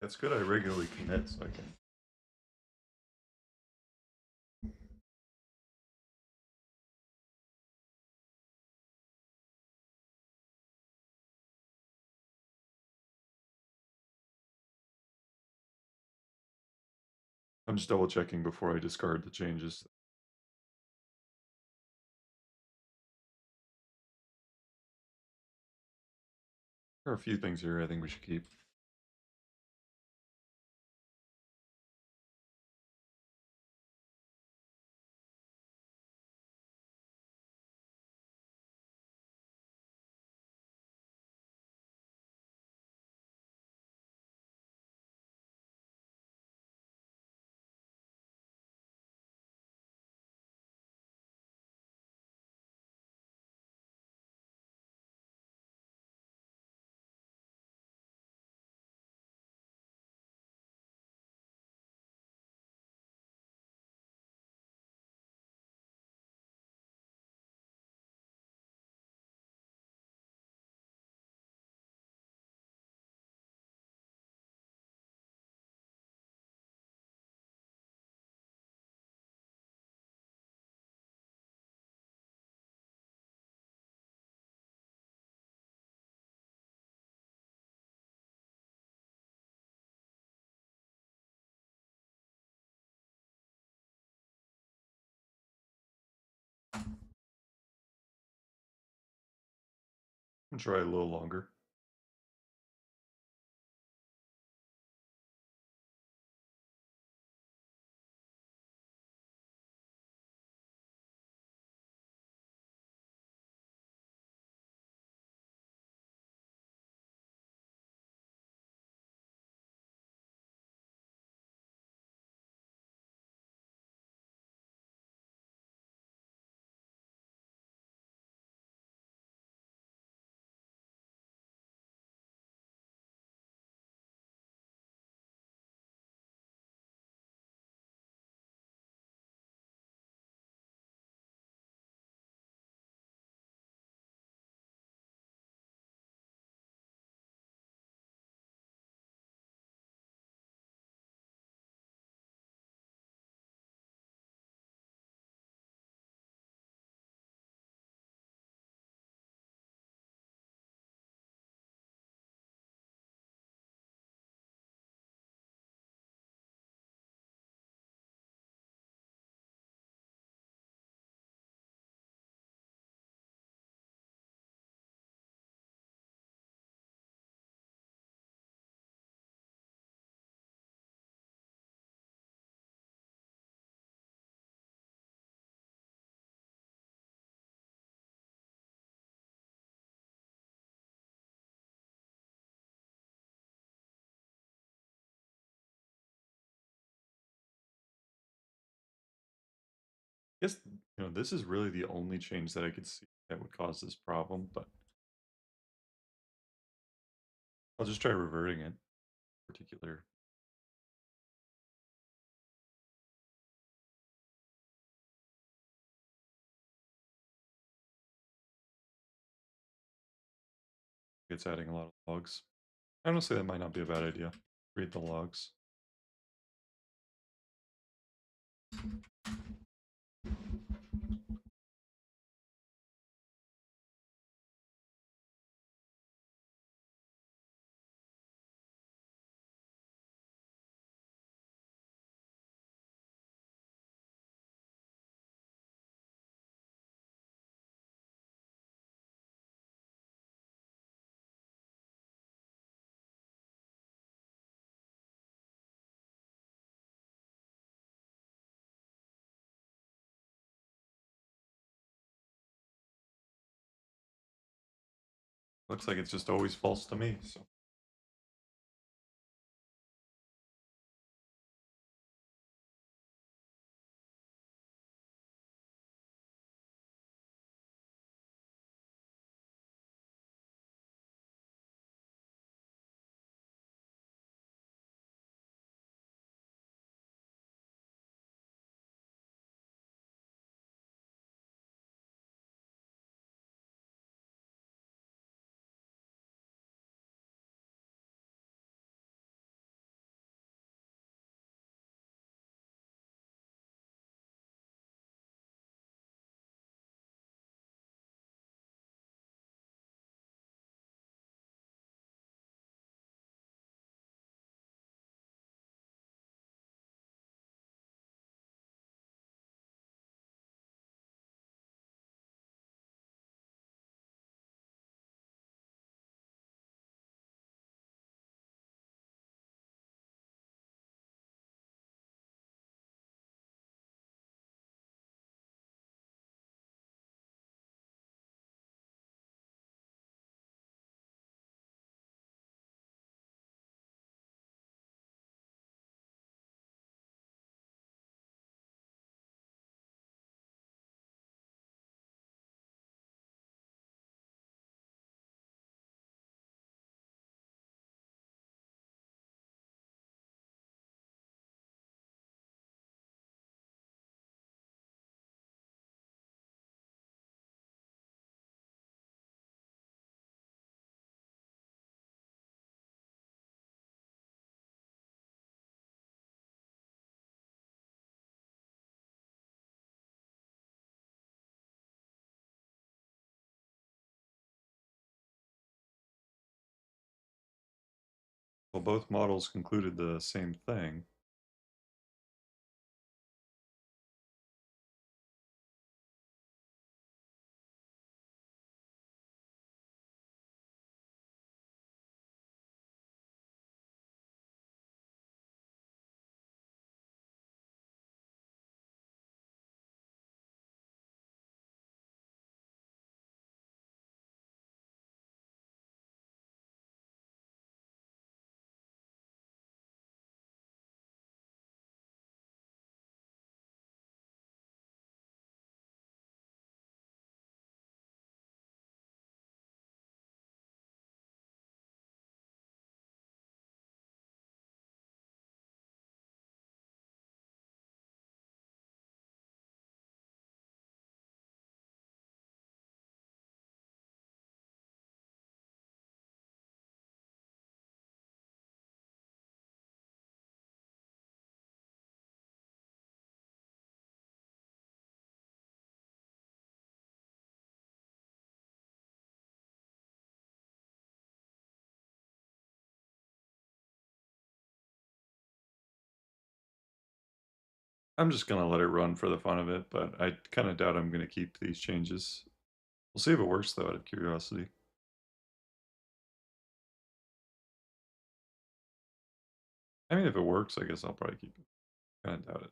That's good. I regularly commit, so I can. I'm just double checking before I discard the changes. There are a few things here I think we should keep. And try a little longer. I guess this is really the only change that I could see that would cause this problem, but I'll just try reverting it. Particular. It's adding a lot of logs. Honestly, that might not be a bad idea. Read the logs. Looks like it's just always false to me, so. Well, both models concluded the same thing. I'm just gonna let it run for the fun of it, but I kind of doubt I'm gonna keep these changes. We'll see if it works though, out of curiosity. I mean, if it works, I guess I'll probably keep it. Kind of doubt it.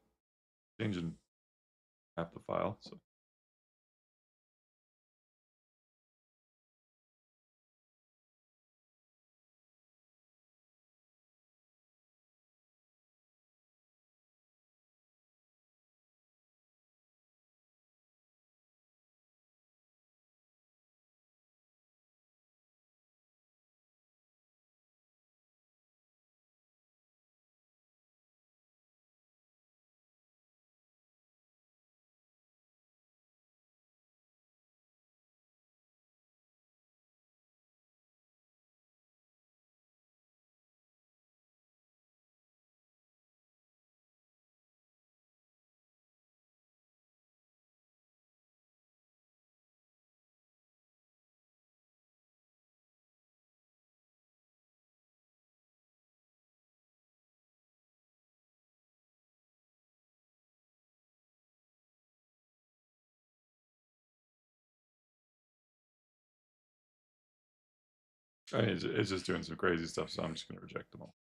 Changing half the file, so. I mean, it's just doing some crazy stuff, so I'm just gonna reject them all.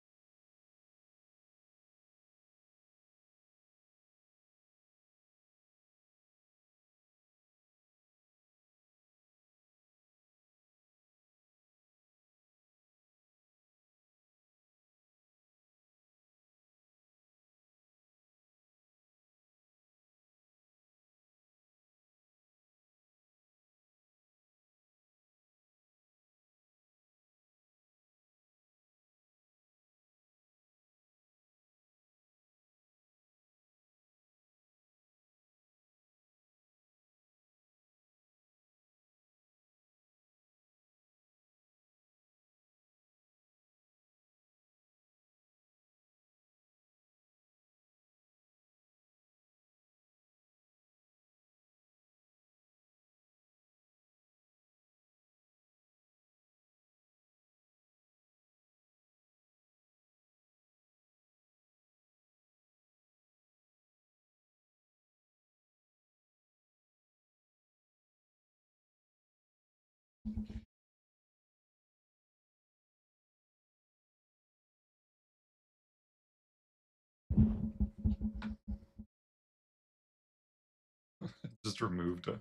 Just removed it.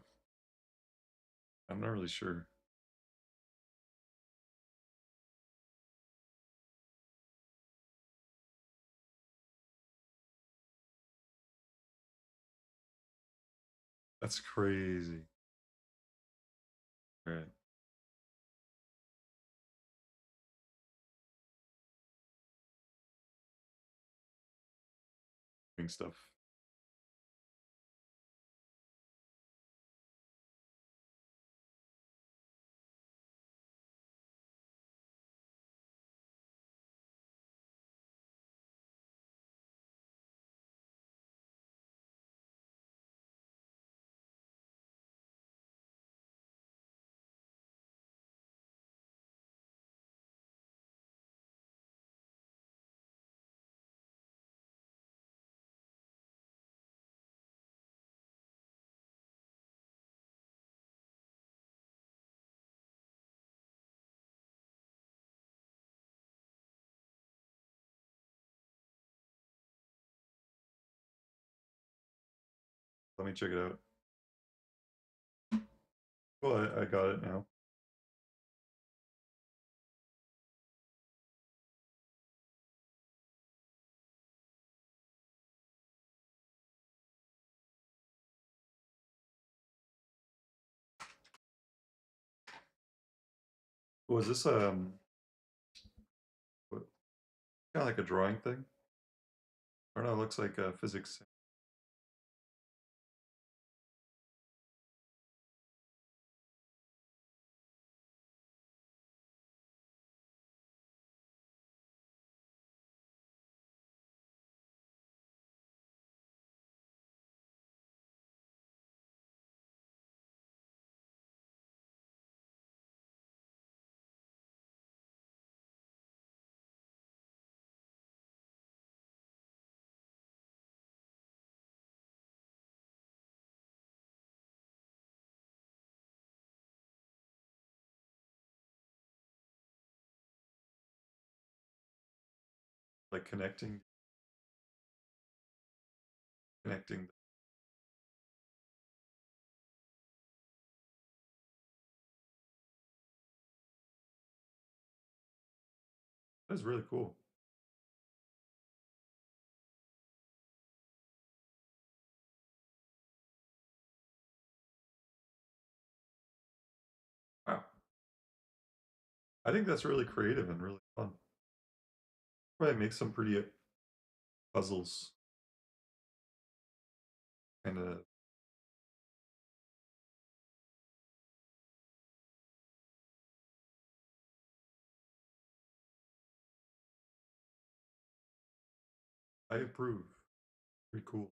I'm not really sure. That's crazy. Right. Doing stuff. Let me check it out. Well, I got it now. Was this kind of like a drawing thing? Or no, it looks like physics. Like connecting. That's really cool. Wow. I think that's really creative and really fun. Probably make some pretty puzzles. And I approve. Pretty cool.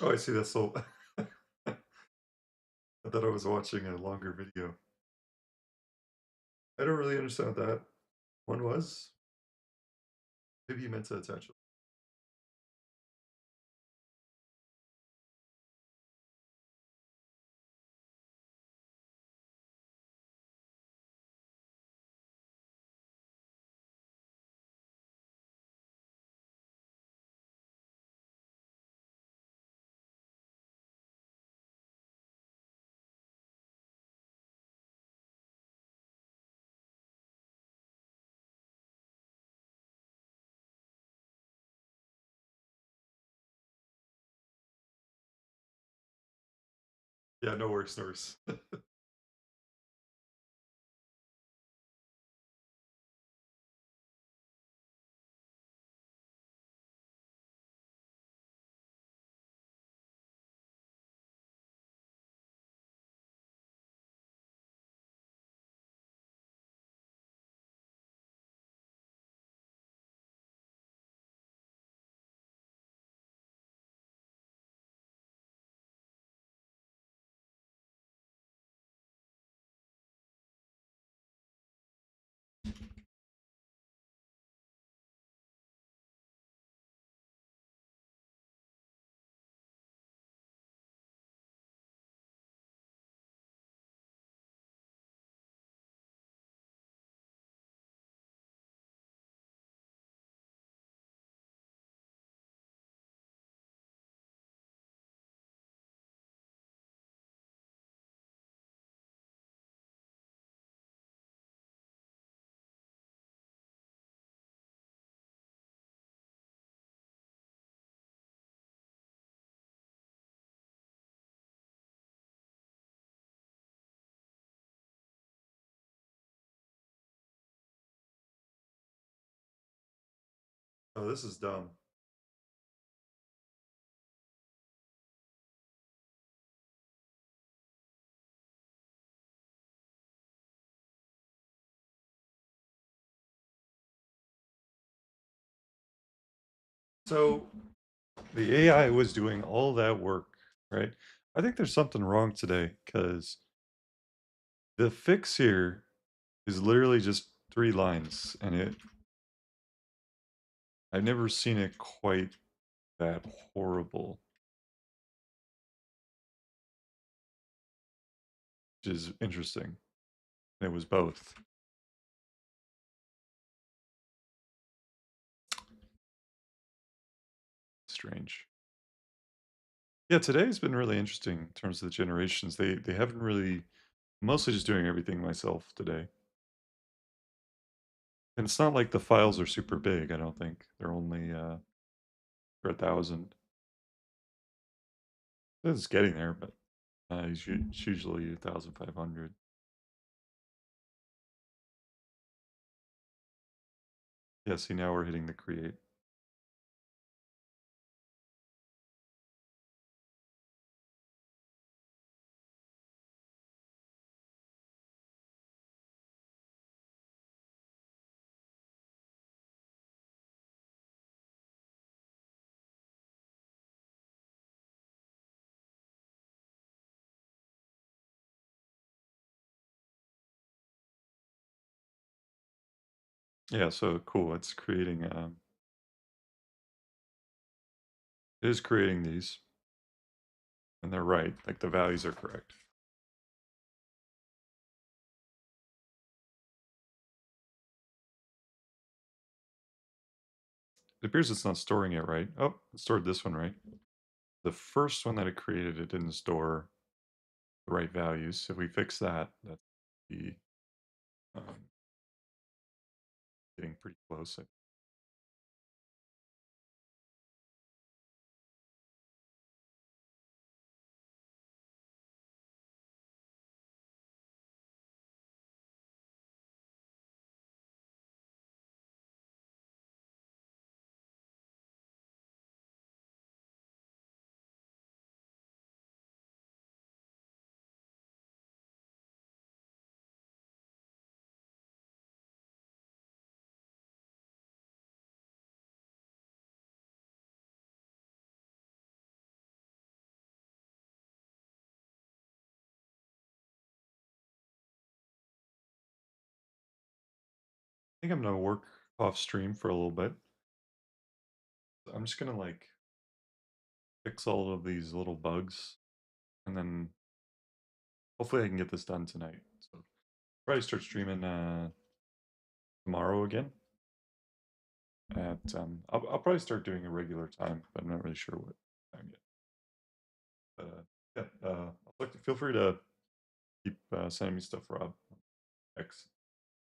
Oh, I see. That's so. I thought I was watching a longer video. I don't really understand what that one was. Maybe you meant to attach it. Yeah, no worries, no worries. Oh, this is dumb. So the AI was doing all that work, right? I think there's something wrong today because the fix here is literally just 3 lines, and I've never seen it quite that horrible, which is interesting. It was both. Strange. Yeah, today's been really interesting in terms of the generations. They haven't really mostly just doing everything myself today. And it's not like the files are super big, I don't think. They're only for 1,000. It's getting there, but it's usually 1,500. Yeah, see now we're hitting the create. Yeah, so cool. It's creating it is creating these, and they're right. Like the values are correct. It appears it's not storing it right. Oh, it stored this one right. The first one that it created, it didn't store the right values. If we fix that, that's the um, getting pretty close. think I'm gonna work off stream for a little bit. I'm just gonna like fix all of these little bugs, and then hopefully I can get this done tonight. So probably start streaming tomorrow again. At I'll probably start doing a regular time, but I'm not really sure what time yet. But yeah, feel free to keep sending me stuff, Rob. X.